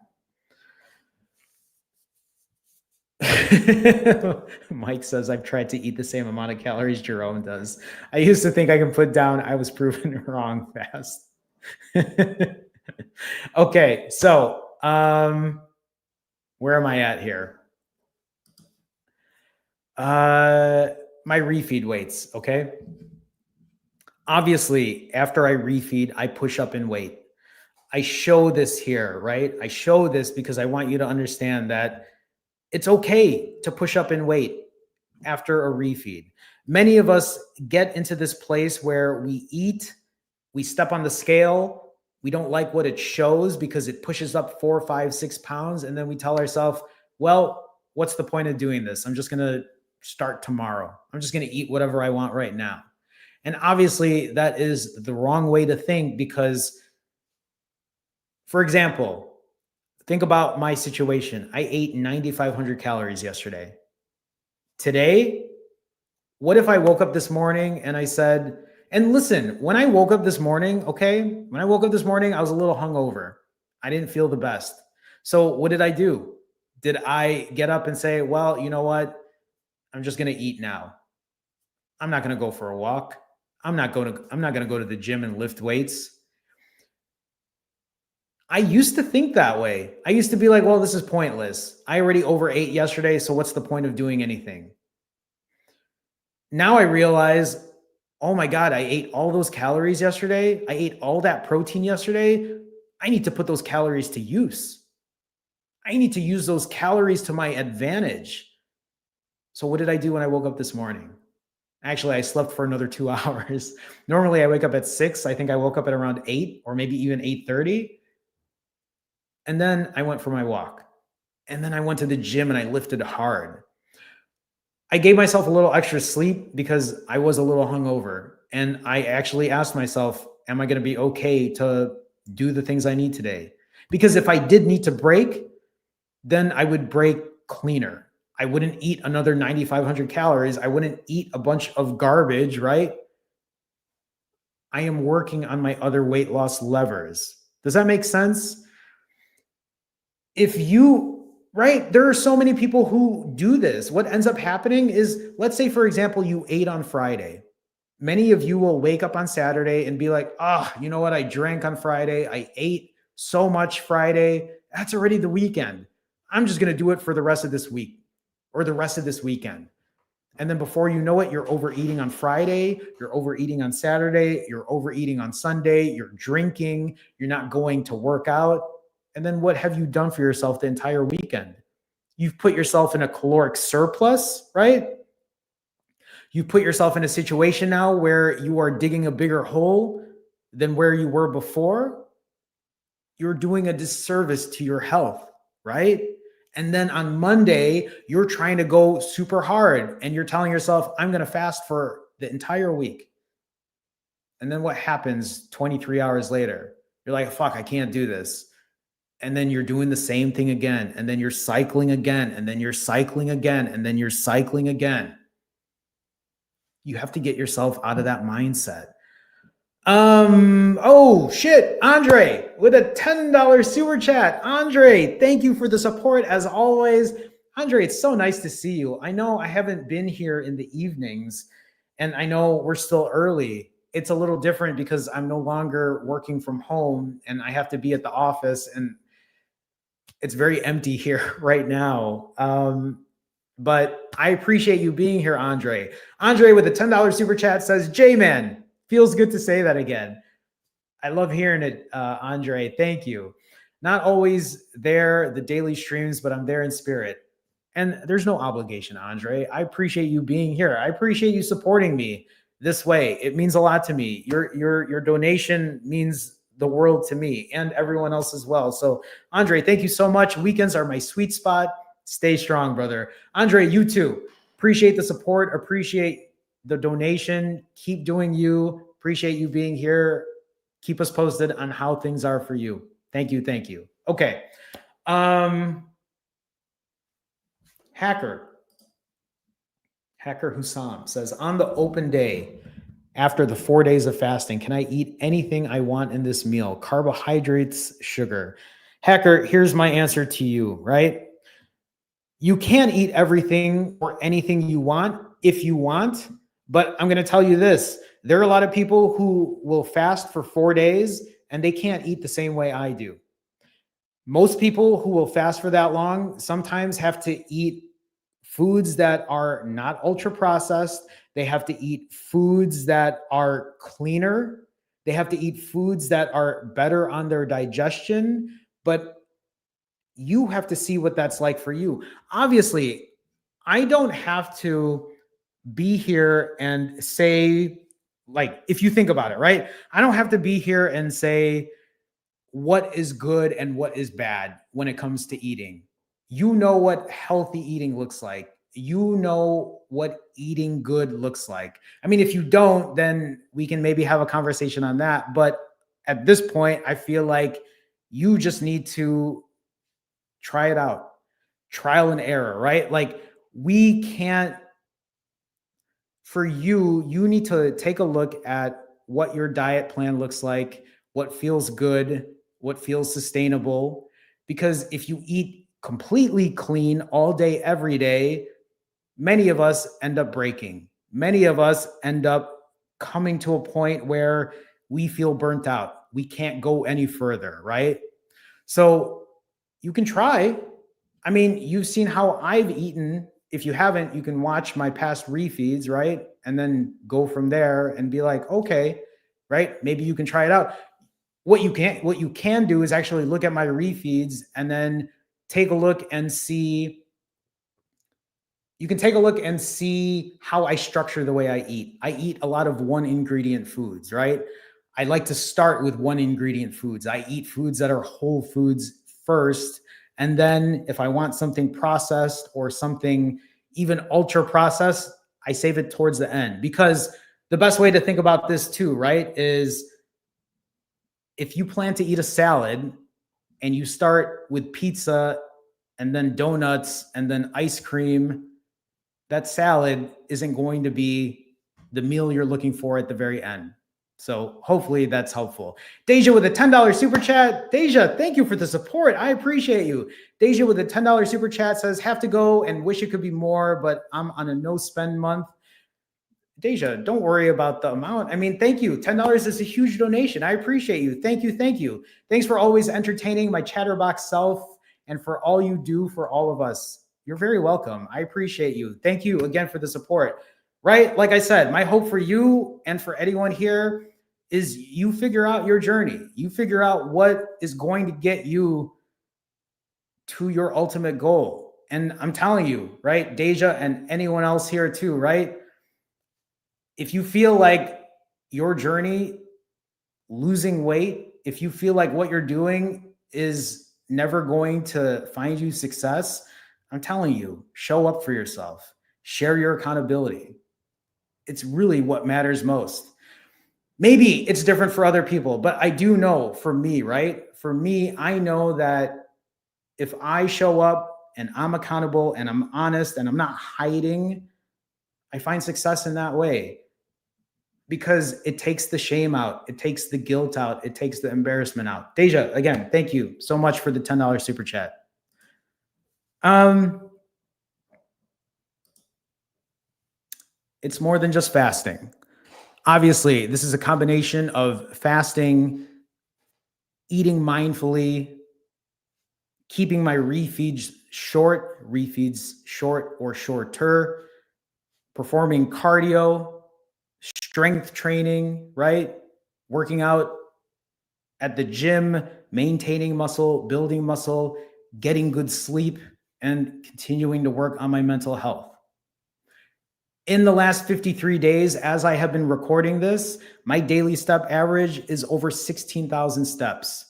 Mike says, I've tried to eat the same amount of calories Jerome does. I used to think I can put down. I was proven wrong fast. Okay, so where am I at here? My refeed weights, okay? Obviously, after I refeed, I push up in weight. I show this here, right? I show this because I want you to understand that it's okay to push up in weight after a refeed. Many of us get into this place where we eat, we step on the scale, we don't like what it shows because it pushes up 4, 5, 6 pounds. And then we tell ourselves, well, what's the point of doing this? I'm just going to start tomorrow. I'm just going to eat whatever I want right now. And obviously, that is the wrong way to think because, for example, think about my situation. I ate 9,500 calories yesterday. Today, what if I woke up this morning and I said, and listen, when I woke up this morning, okay, when I woke up this morning, I was a little hungover. I didn't feel the best. So what did I do? Did I get up and say, well, you know what? I'm just going to eat now. I'm not going to go for a walk. I'm not going to go to the gym and lift weights. I used to think that way. I used to be like, well, this is pointless. I already overate yesterday, so what's the point of doing anything? Now I realize, oh my God, I ate all those calories yesterday. I ate all that protein yesterday. I need to put those calories to use. I need to use those calories to my advantage. So what did I do when I woke up this morning? Actually, I slept for another 2 hours. Normally I wake up at 6. I think I woke up at around 8 or maybe even 8:30. And then I went for my walk. And then I went to the gym and I lifted hard. I gave myself a little extra sleep because I was a little hungover. And I actually asked myself, am I going to be okay to do the things I need today? Because if I did need to break, then I would break cleaner. I wouldn't eat another 9,500 calories. I wouldn't eat a bunch of garbage, right? I am working on my other weight loss levers. Does that make sense? Right, there are so many people who do this. What ends up happening is, let's say, for example, you ate on Friday. Many of you will wake up on Saturday and be like, you know what? I drank on Friday. I ate so much Friday. That's already the weekend. I'm just going to do it for the rest of this week or the rest of this weekend. And then before you know it, you're overeating on Friday, you're overeating on Saturday, you're overeating on Sunday, you're drinking, you're not going to work out. And then what have you done for yourself the entire weekend? You've put yourself in a caloric surplus, right? You put yourself in a situation now where you are digging a bigger hole than where you were before. You're doing a disservice to your health, right? And then on Monday, you're trying to go super hard and you're telling yourself, I'm going to fast for the entire week. And then what happens 23 hours later? You're like, fuck, I can't do this. And then you're doing the same thing again. And then you're cycling again. And then you're cycling again. And then you're cycling again. You have to get yourself out of that mindset. Oh shit, Andre with a $10 super chat. Andre, thank you for the support as always. Andre, it's so nice to see you. I know I haven't been here in the evenings and I know we're still early. It's a little different because I'm no longer working from home and I have to be at the office and it's very empty here right now. But I appreciate you being here, Andre. Andre with a $10 super chat says, J-Man, feels good to say that again. I love hearing it, Andre. Thank you. Not always there, the daily streams, but I'm there in spirit. And there's no obligation, Andre. I appreciate you being here. I appreciate you supporting me this way. It means a lot to me. Your donation means the world to me and everyone else as well. So, Andre, thank you so much. Weekends are my sweet spot. Stay strong, brother. Andre, you too. Appreciate the support. Appreciate the donation. Keep doing you. Appreciate you being here. Keep us posted on how things are for you. Thank you. Thank you. Okay. Hacker Hussam says, on the open day, after the 4 days of fasting, can I eat anything I want in this meal? Carbohydrates, sugar. Hacker, here's my answer to you, right? You can eat everything or anything you want if you want, but I'm going to tell you this. There are a lot of people who will fast for 4 days and they can't eat the same way I do. Most people who will fast for that long sometimes have to eat foods that are not ultra processed. They have to eat foods that are cleaner. They have to eat foods that are better on their digestion, but you have to see what that's like for you. Obviously, I don't have to be here and say, like, if you think about it, right? I don't have to be here and say what is good and what is bad when it comes to eating. You know what healthy eating looks like. You know what eating good looks like. I mean, if you don't, then we can maybe have a conversation on that. But at this point, I feel like you just need to try it out. Trial and error, right? Like we can't, for you, you need to take a look at what your diet plan looks like, what feels good, what feels sustainable. Because if you eat completely clean all day, every day, many of us end up breaking. Many of us end up coming to a point where we feel burnt out. We can't go any further, right? So you can try. I mean, you've seen how I've eaten. If you haven't, you can watch my past refeeds, right? And then go from there and be like, okay, right? Maybe you can try it out. What you can do is actually look at my refeeds and then take a look and see. You can take a look and see how I structure the way I eat. I eat a lot of one ingredient foods, right? I like to start with one ingredient foods. I eat foods that are whole foods first. And then if I want something processed or something even ultra processed, I save it towards the end. Because the best way to think about this too, right, is if you plan to eat a salad and you start with pizza and then donuts and then ice cream, that salad isn't going to be the meal you're looking for at the very end. So hopefully that's helpful. Deja with a $10 super chat. Deja, thank you for the support. I appreciate you. Deja with a $10 super chat says, have to go and wish it could be more, but I'm on a no spend month. Deja, don't worry about the amount. I mean, thank you. $10 is a huge donation. I appreciate you. Thank you. Thank you. Thanks for always entertaining my chatterbox self and for all you do for all of us. You're very welcome. I appreciate you. Thank you again for the support. Right? Like I said, my hope for you and for anyone here is you figure out your journey. You figure out what is going to get you to your ultimate goal. And I'm telling you, right, Deja and anyone else here too, right? If you feel like your journey, losing weight, if you feel like what you're doing is never going to find you success, I'm telling you, show up for yourself, share your accountability. It's really what matters most. Maybe it's different for other people, but I do know for me, right? For me, I know that if I show up and I'm accountable and I'm honest and I'm not hiding, I find success in that way because it takes the shame out, it takes the guilt out, it takes the embarrassment out. Deja, again, thank you so much for the $10 super chat. It's more than just fasting. Obviously, this is a combination of fasting, eating mindfully, keeping my refeeds short or shorter, performing cardio, strength training, right? Working out at the gym, maintaining muscle, building muscle, getting good sleep, and continuing to work on my mental health. In the last 53 days, as I have been recording this, my daily step average is over 16,000 steps.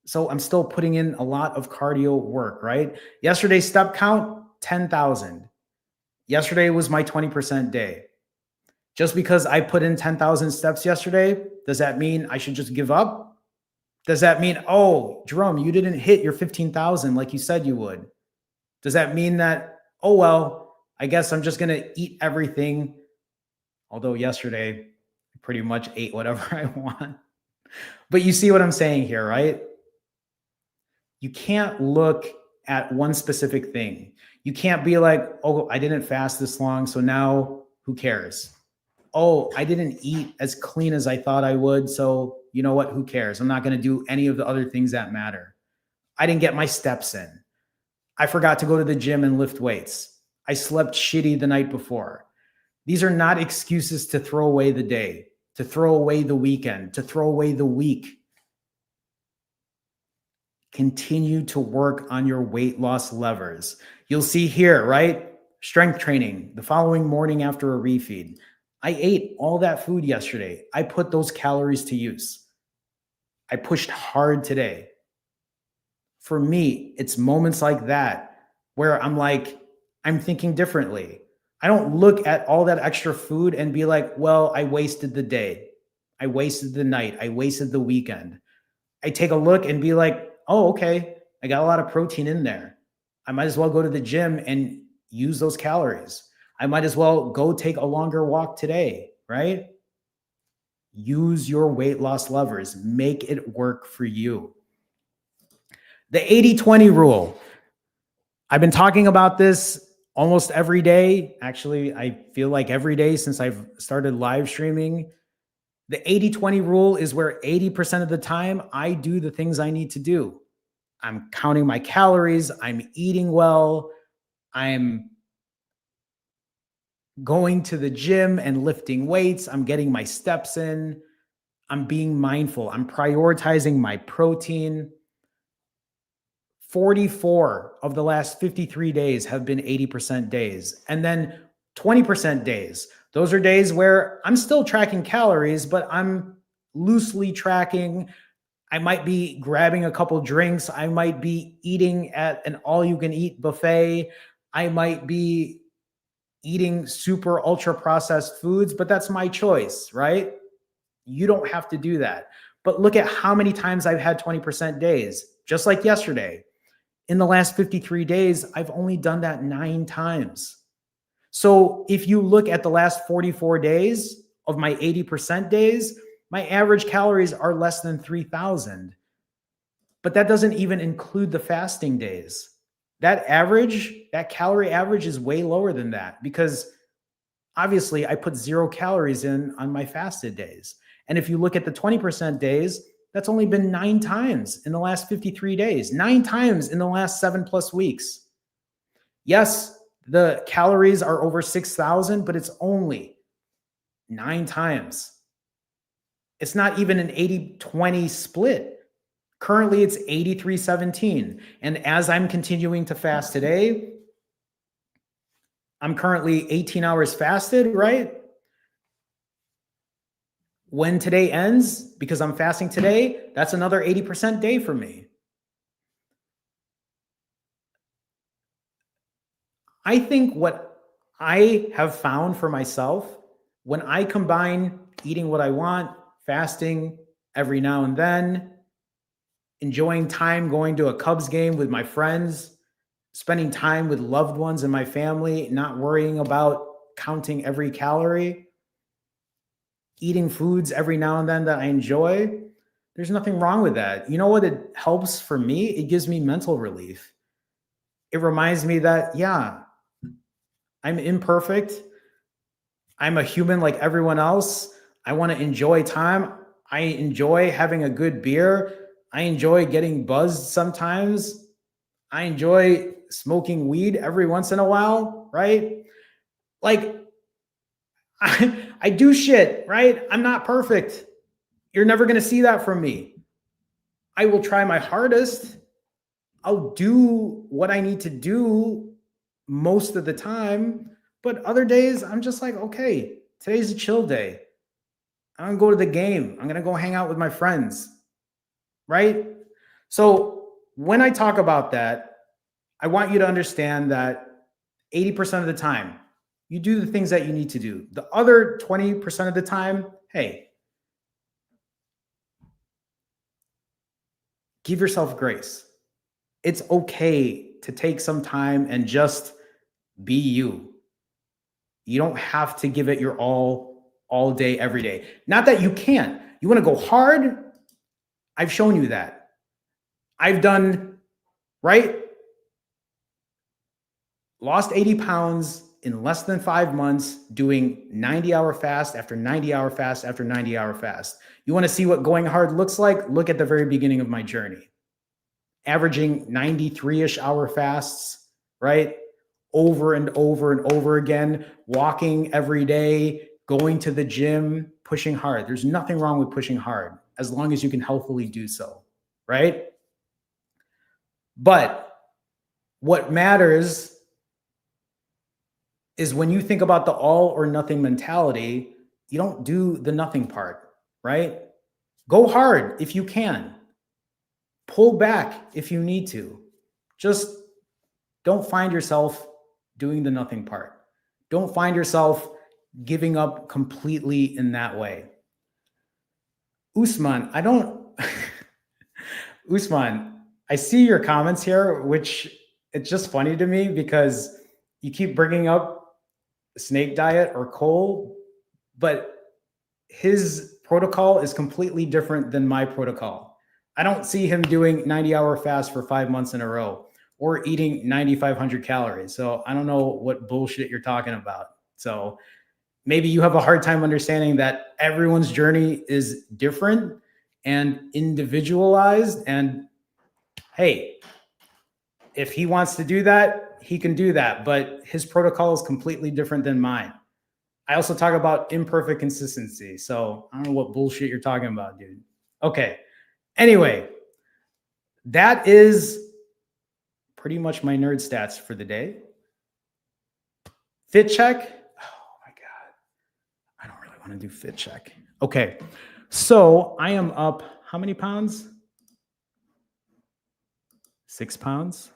So I'm still putting in a lot of cardio work, right? Yesterday's step count, 10,000. Yesterday was my 20% day. Just because I put in 10,000 steps yesterday, does that mean I should just give up? Does that mean, oh, Jerome, you didn't hit your 15,000 like you said you would? Does that mean that, oh, well, I guess I'm just going to eat everything? Although yesterday, I pretty much ate whatever I want. But you see what I'm saying here, right? You can't look at one specific thing. You can't be like, oh, I didn't fast this long, so now who cares? Oh, I didn't eat as clean as I thought I would, so you know what? Who cares? I'm not going to do any of the other things that matter. I didn't get my steps in. I forgot to go to the gym and lift weights. I slept shitty the night before. These are not excuses to throw away the day, to throw away the weekend, to throw away the week. Continue to work on your weight loss levers. You'll see here, right? Strength training the following morning after a refeed. I ate all that food yesterday. I put those calories to use. I pushed hard today. For me, it's moments like that where I'm like, I'm thinking differently. I don't look at all that extra food and be like, well, I wasted the day. I wasted the night. I wasted the weekend. I take a look and be like, oh, okay, I got a lot of protein in there. I might as well go to the gym and use those calories. I might as well go take a longer walk today, right? Use your weight loss levers. Make it work for you. The 80-20 rule. I've been talking about this almost every day. Actually, I feel like every day since I've started live streaming. The 80-20 rule is where 80% of the time I do the things I need to do. I'm counting my calories. I'm eating well. I'm going to the gym and lifting weights. I'm getting my steps in. I'm being mindful. I'm prioritizing my protein. 44 of the last 53 days have been 80% days. And then 20% days. Those are days where I'm still tracking calories, but I'm loosely tracking. I might be grabbing a couple drinks. I might be eating at an all-you-can-eat buffet. I might be eating super ultra processed foods, but that's my choice, right? You don't have to do that. But look at how many times I've had 20% days, just like yesterday. In the last 53 days, I've only done that 9 times. So if you look at the last 44 days of my 80% days, my average calories are less than 3,000. But that doesn't even include the fasting days. That average, that calorie average is way lower than that because obviously I put 0 calories in on my fasted days. And if you look at the 20% days, that's only been 9 times in the last 53 days, 9 times in the last 7+ weeks. Yes, the calories are over 6,000, but it's only 9 times. It's not even an 80-20 split. Currently, it's 83-17. And as I'm continuing to fast today, I'm currently 18 hours fasted, right? When today ends, because I'm fasting today, that's another 80% day for me. I think what I have found for myself, when I combine eating what I want, fasting every now and then, enjoying time going to a Cubs game with my friends, spending time with loved ones and my family, not worrying about counting every calorie, eating foods every now and then that I enjoy, there's nothing wrong with that. You know what it helps for me? It gives me mental relief. It reminds me that, yeah, I'm imperfect. I'm a human like everyone else. I want to enjoy time. I enjoy having a good beer. I enjoy getting buzzed sometimes. I enjoy smoking weed every once in a while, right? Like, I do shit, right? I'm not perfect. You're never going to see that from me. I will try my hardest. I'll do what I need to do most of the time. But other days, I'm just like, okay, today's a chill day. I'm going to go to the game. I'm going to go hang out with my friends, right? So when I talk about that, I want you to understand that 80% of the time, you do the things that you need to do. The other 20% of the time, hey, give yourself grace. It's okay to take some time and just be you. You don't have to give it your all day, every day. Not that you can't. You want to go hard? I've shown you that. I've done, right? Lost 80 pounds in less than 5 months doing 90-hour fast after 90-hour fast after 90-hour fast. You want to see what going hard looks like? Look at the very beginning of my journey. Averaging 93-ish hour fasts, right? Over and over and over again, walking every day, going to the gym, pushing hard. There's nothing wrong with pushing hard as long as you can healthfully do so, right? But what matters is when you think about the all or nothing mentality, you don't do the nothing part, right? Go hard if you can. Pull back if you need to. Just don't find yourself doing the nothing part. Don't find yourself giving up completely in that way. Usman, I don't, Usman, I see your comments here, which it's just funny to me because you keep bringing up snake diet or Cole, but his protocol is completely different than my protocol. I don't see him doing 90-hour fast for 5 months in a row or eating 9,500 calories. So I don't know what bullshit you're talking about. So maybe you have a hard time understanding that everyone's journey is different and individualized. And hey, if he wants to do that, he can do that. But his protocol is completely different than mine. I also talk about imperfect consistency. So I don't know what bullshit you're talking about, dude. Okay. Anyway, that is pretty much my nerd stats for the day. Fit check. Oh my God. I don't really want to do fit check. Okay. So I am up how many pounds? 6 pounds?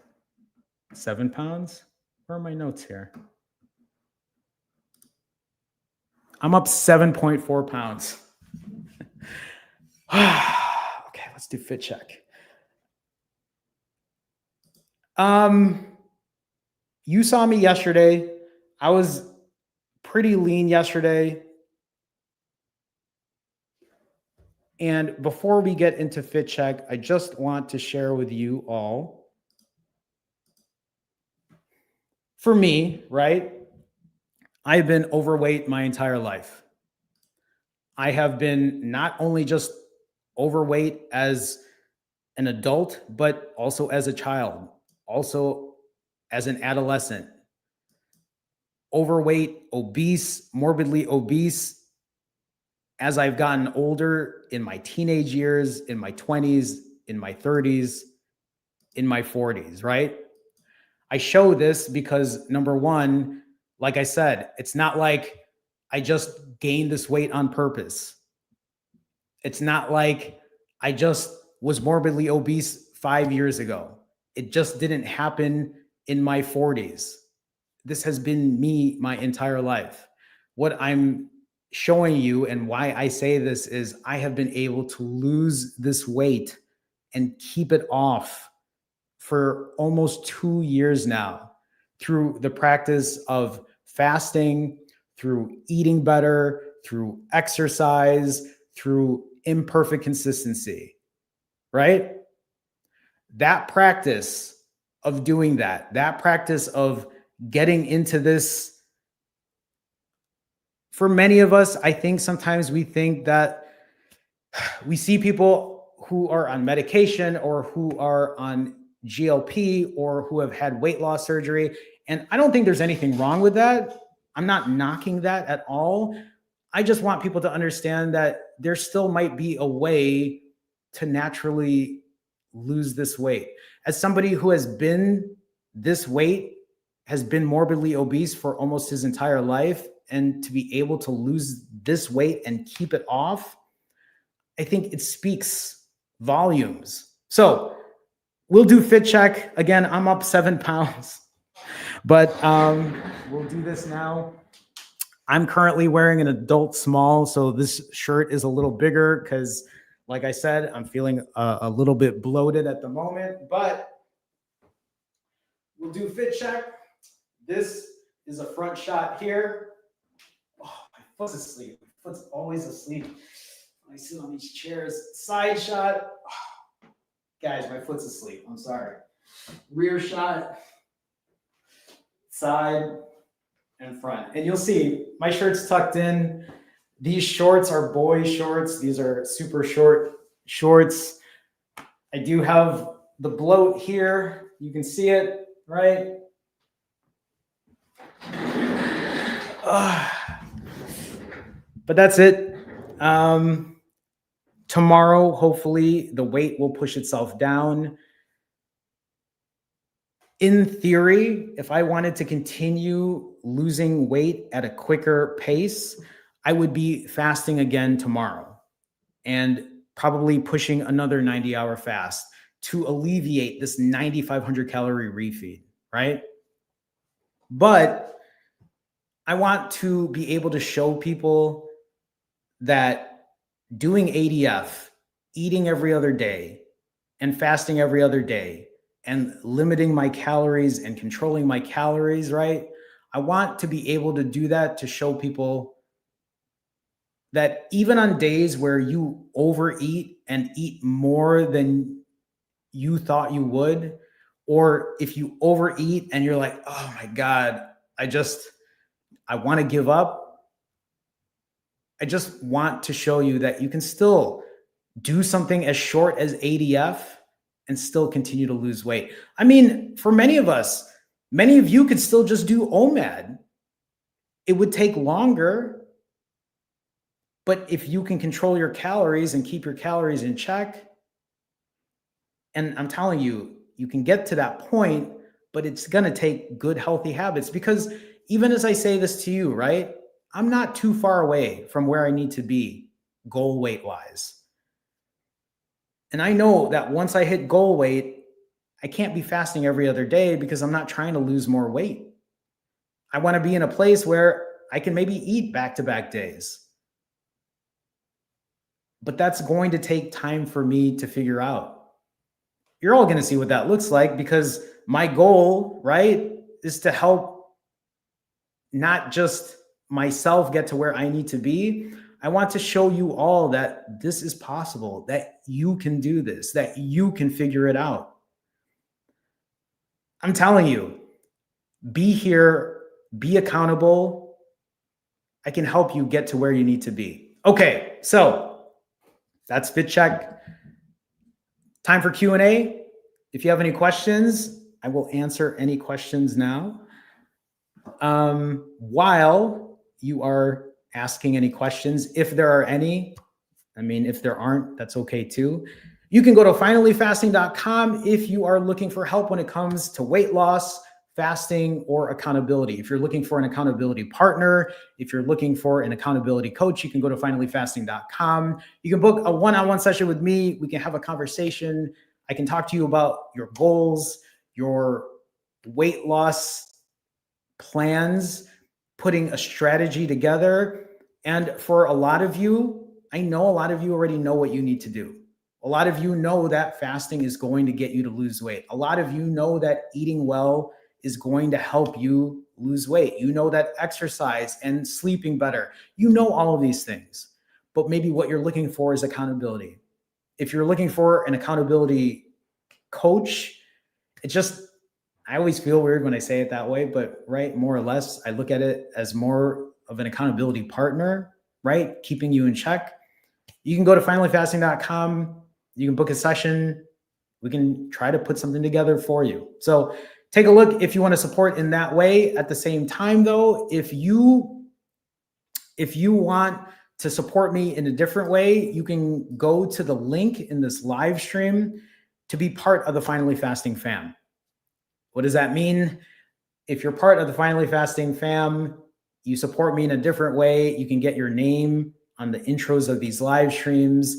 7 pounds? Where are my notes here? I'm up 7.4 pounds. Okay, let's do fit check. You saw me yesterday. I was pretty lean yesterday. And before we get into fit check, I just want to share with you all. For me, right? I've been overweight my entire life. I have been not only just overweight as an adult, but also as a child, also as an adolescent. Overweight, obese, morbidly obese, as I've gotten older in my teenage years, in my 20s, in my 30s, in my 40s, right? I show this because number one, like I said, it's not like I just gained this weight on purpose. It's not like I just was morbidly obese 5 years ago. It just didn't happen in my 40s. This has been me my entire life. What I'm showing you and why I say this is I have been able to lose this weight and keep it off for almost 2 years now through the practice of fasting, through eating better, through exercise, through imperfect consistency, right? That practice of doing that, that practice of getting into this, for many of us, I think sometimes we think that we see people who are on medication or who are on GLP or who have had weight loss surgery. And I don't think there's anything wrong with that. I'm not knocking that at all. I just want people to understand that there still might be a way to naturally lose this weight. As somebody who has been this weight, has been morbidly obese for almost his entire life, and to be able to lose this weight and keep it off, I think it speaks volumes. So we'll do fit check. Again, I'm up 7 pounds, but we'll do this now. I'm currently wearing an adult small, so this shirt is a little bigger because, like I said, I'm feeling a little bit bloated at the moment, but we'll do fit check. This is a front shot here. Oh, my foot's asleep. My foot's always asleep when I sit on these chairs. Side shot. Oh, guys, my foot's asleep. I'm sorry. Rear shot. Side and front. And you'll see my shirt's tucked in. These shorts are boy shorts. These are super short shorts. I do have the bloat here. You can see it, right? But that's it. Tomorrow, hopefully, the weight will push itself down. In theory, if I wanted to continue losing weight at a quicker pace, I would be fasting again tomorrow and probably pushing another 90-hour fast to alleviate this 9,500 calorie refeed, right? But I want to be able to show people that doing ADF, eating every other day, and fasting every other day, and limiting my calories and controlling my calories, right? I want to be able to do that to show people that even on days where you overeat and eat more than you thought you would, or if you overeat and you're like, oh my God, I want to give up. I just want to show you that you can still do something as short as ADF and still continue to lose weight. I mean, for many of us, many of you could still just do OMAD. It would take longer, but if you can control your calories and keep your calories in check, and I'm telling you, you can get to that point, but it's going to take good, healthy habits. Because even as I say this to you, right, I'm not too far away from where I need to be goal weight wise. And I know that once I hit goal weight, I can't be fasting every other day because I'm not trying to lose more weight. I want to be in a place where I can maybe eat back-to-back days. But that's going to take time for me to figure out. You're all going to see what that looks like, because my goal, right, is to help not just myself get to where I need to be. I want to show you all that this is possible, that you can do this, that you can figure it out. I'm telling you, be here, be accountable. I can help you get to where you need to be. Okay, so that's Fit Check. Time for Q&A. If you have any questions, I will answer any questions now. While you are asking any questions, if there are any, I mean, if there aren't, that's okay too. You can go to finallyfasting.com if you are looking for help when it comes to weight loss, fasting or accountability. If you're looking for an accountability partner, if you're looking for an accountability coach, you can go to finallyfasting.com. You can book a one-on-one session with me. We can have a conversation. I can talk to you about your goals, your weight loss plans, putting a strategy together. And for a lot of you, I know a lot of you already know what you need to do. A lot of you know that fasting is going to get you to lose weight. A lot of you know that eating well is going to help you lose weight. You know that exercise and sleeping better. You know all of these things. But maybe what you're looking for is accountability. If you're looking for an accountability coach, I always feel weird when I say it that way, but right, more or less, I look at it as more of an accountability partner, right? Keeping you in check. You can go to finallyfasting.com. You can book a session. We can try to put something together for you. So take a look if you want to support in that way. At the same time, though, if you want to support me in a different way, you can go to the link in this live stream to be part of the Finally Fasting fam. What does that mean? If you're part of the Finally Fasting fam, you support me in a different way. You can get your name on the intros of these live streams.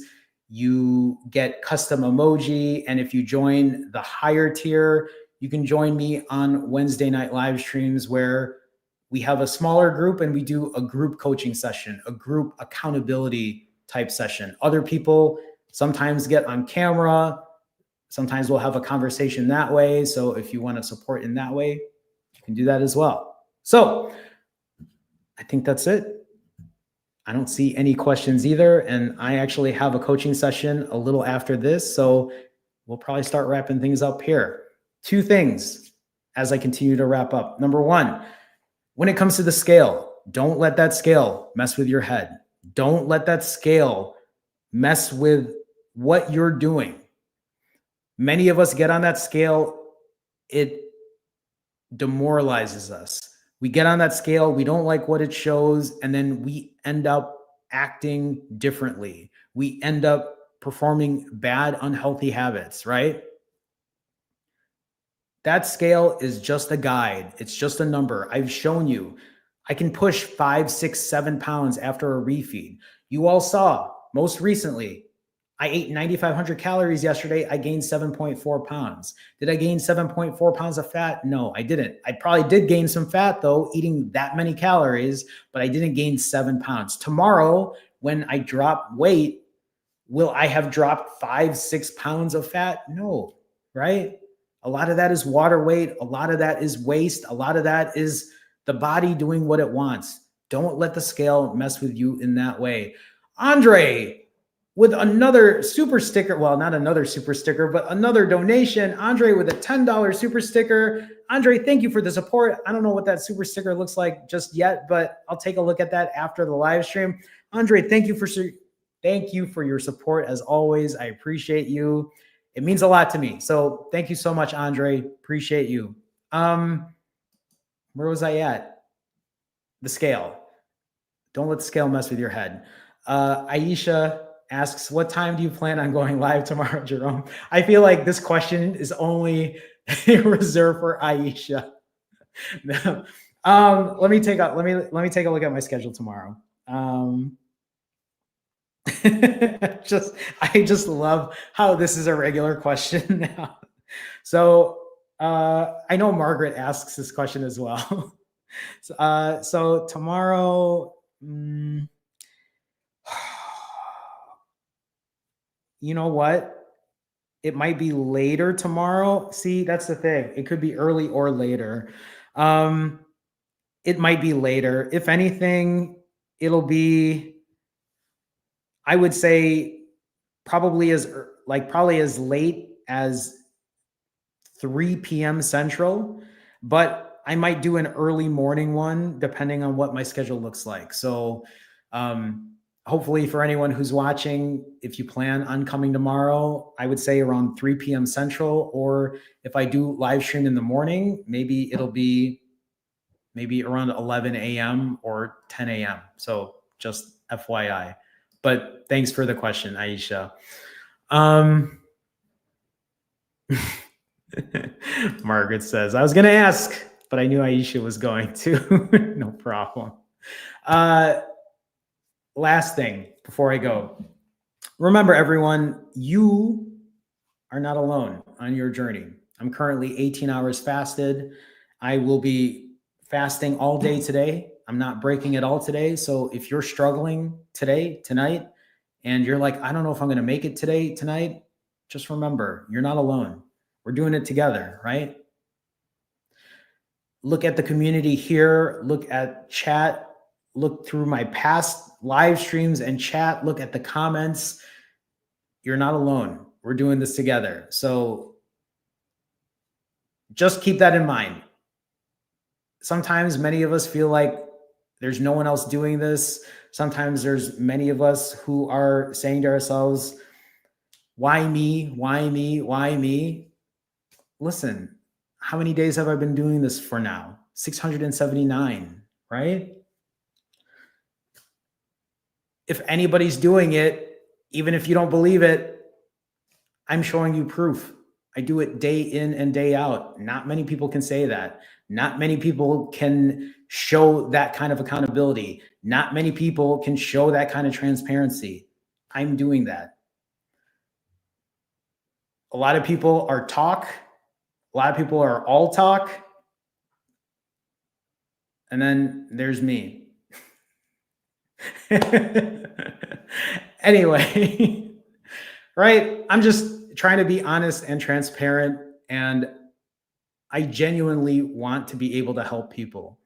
You get custom emoji. And if you join the higher tier, you can join me on Wednesday night live streams where we have a smaller group and we do a group coaching session, a group accountability type session. Other people sometimes get on camera. Sometimes we'll have a conversation that way. So if you want to support in that way, you can do that as well. So I think that's it. I don't see any questions either. And I actually have a coaching session a little after this. So we'll probably start wrapping things up here. 2 things as I continue to wrap up. Number 1, when it comes to the scale, don't let that scale mess with your head. Don't let that scale mess with what you're doing. Many of us get on that scale, it demoralizes us. We get on that scale, we don't like what it shows, and then we end up acting differently. We end up performing bad, unhealthy habits, right? That scale is just a guide. It's just a number. I've shown you. I can push 5, 6, 7 pounds after a refeed. You all saw most recently, I ate 9,500 calories yesterday. I gained 7.4 pounds. Did I gain 7.4 pounds of fat? No, I didn't. I probably did gain some fat though, eating that many calories, but I didn't gain 7 pounds. Tomorrow, when I drop weight, will I have dropped 5, 6 pounds of fat? No, right? A lot of that is water weight. A lot of that is waste. A lot of that is the body doing what it wants. Don't let the scale mess with you in that way. Andre, with another super sticker, well, not another super sticker, but another donation. Andre with a $10 super sticker. Andre, thank you for the support. I don't know what that super sticker looks like just yet, but I'll take a look at that after the live stream. Andre, thank you for your support as always. I appreciate you. It means a lot to me. So thank you so much, Andre. Appreciate you. Where was I at? The scale. Don't let the scale mess with your head. Aisha asks, what time do you plan on going live tomorrow, Jerome? I feel like this question is only reserved for Aisha. No. Let me take a look at my schedule tomorrow. I just love how this is a regular question now. So I know Margaret asks this question as well. So tomorrow, you know what? It might be later tomorrow. See, that's the thing. It could be early or later. It might be later. If anything, it'll be, I would say, probably as late as 3 p.m. Central, but I might do an early morning one depending on what my schedule looks like. So hopefully for anyone who's watching, if you plan on coming tomorrow, I would say around 3 p.m. Central, or if I do live stream in the morning, maybe it'll be around 11 a.m. or 10 a.m. So just FYI. But thanks for the question, Aisha. Margaret says, I was going to ask, but I knew Aisha was going to. No problem. Last thing before I go. Remember, everyone, you are not alone on your journey. I'm currently 18 hours fasted. I will be fasting all day today. I'm not breaking at all today. So if you're struggling today, tonight, and you're like, I don't know if I'm going to make it today, tonight, just remember, you're not alone. We're doing it together, right? Look at the community here, look at chat, look through my past live streams and chat, look at the comments. You're not alone. We're doing this together. So just keep that in mind. Sometimes many of us feel like there's no one else doing this. Sometimes there's many of us who are saying to ourselves, why me? Why me? Why me? Listen, how many days have I been doing this for now? 679, right? If anybody's doing it, even if you don't believe it, I'm showing you proof. I do it day in and day out. Not many people can say that. Not many people can show that kind of accountability. Not many people can show that kind of transparency. I'm doing that. A lot of people are talk. A lot of people are all talk. And then there's me. Anyway, right? I'm just trying to be honest and transparent, and I genuinely want to be able to help people.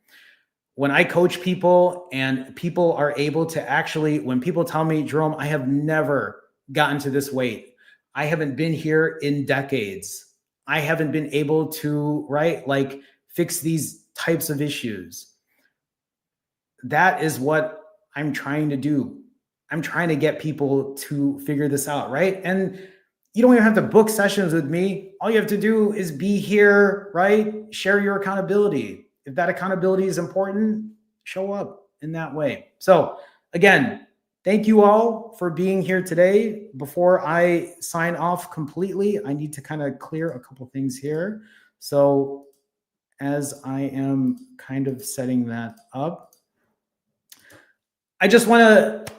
When I coach people and people are able to actually, when people tell me, Jerome, I have never gotten to this weight. I haven't been here in decades. I haven't been able to, right, like fix these types of issues. That is what I'm trying to do. I'm trying to get people to figure this out, right? And you don't even have to book sessions with me. All you have to do is be here, right? Share your accountability. If that accountability is important, show up in that way. So again, thank you all for being here today. Before I sign off completely, I need to kind of clear a couple things here. So as I am kind of setting that up, I just want to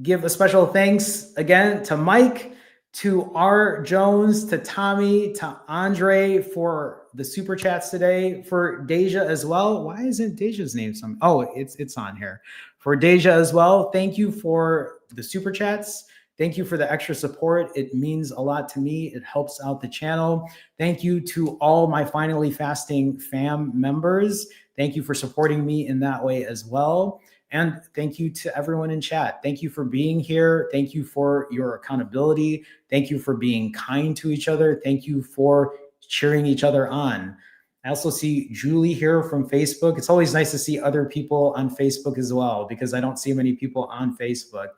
give a special thanks again to Mike, to R. Jones, to Tommy, to Andre for the super chats today, for Deja as well. Why isn't Deja's name some? Oh, it's on here. For Deja as well, thank you for the super chats. Thank you for the extra support. It means a lot to me. It helps out the channel. Thank you to all my Finally Fasting fam members. Thank you for supporting me in that way as well. And thank you to everyone in chat. Thank you for being here. Thank you for your accountability. Thank you for being kind to each other. Thank you for cheering each other on. I also see Julie here from Facebook. It's always nice to see other people on Facebook as well, because I don't see many people on Facebook.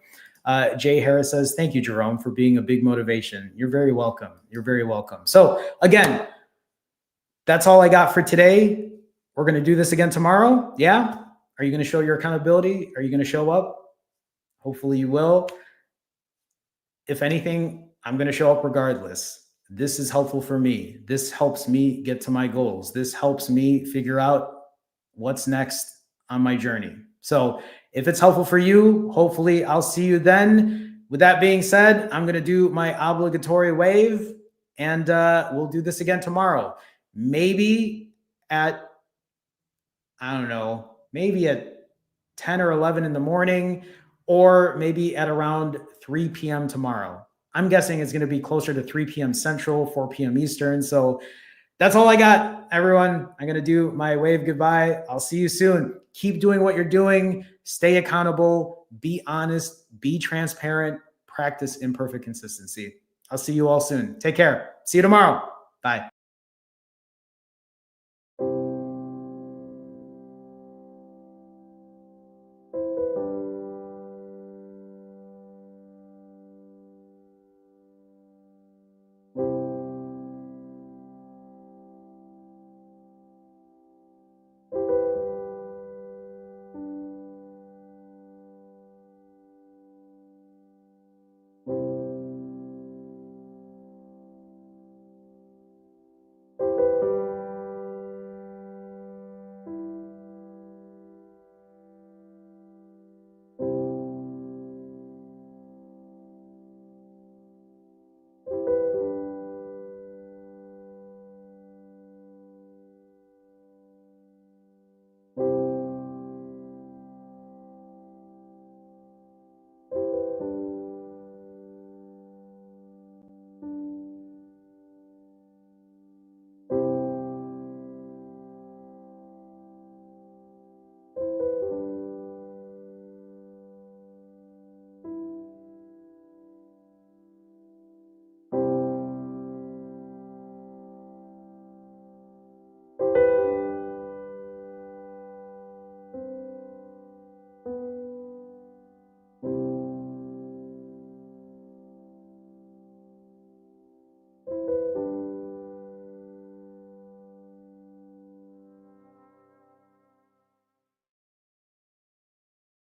Jay Harris says, thank you, Jerome, for being a big motivation. You're very welcome. You're very welcome. So again, that's all I got for today. We're going to do this again tomorrow. Yeah. Are you going to show your accountability? Are you going to show up? Hopefully you will. If anything, I'm going to show up regardless. This is helpful for me. This helps me get to my goals. This helps me figure out what's next on my journey. So if it's helpful for you, hopefully I'll see you then. With that being said, I'm going to do my obligatory wave, and we'll do this again tomorrow. Maybe at, I don't know, maybe at 10 or 11 in the morning, or maybe at around 3 p.m. tomorrow. I'm guessing it's going to be closer to 3 p.m. Central, 4 p.m. Eastern. So that's all I got, everyone. I'm going to do my wave goodbye. I'll see you soon. Keep doing what you're doing. Stay accountable. Be honest. Be transparent. Practice imperfect consistency. I'll see you all soon. Take care. See you tomorrow. Bye.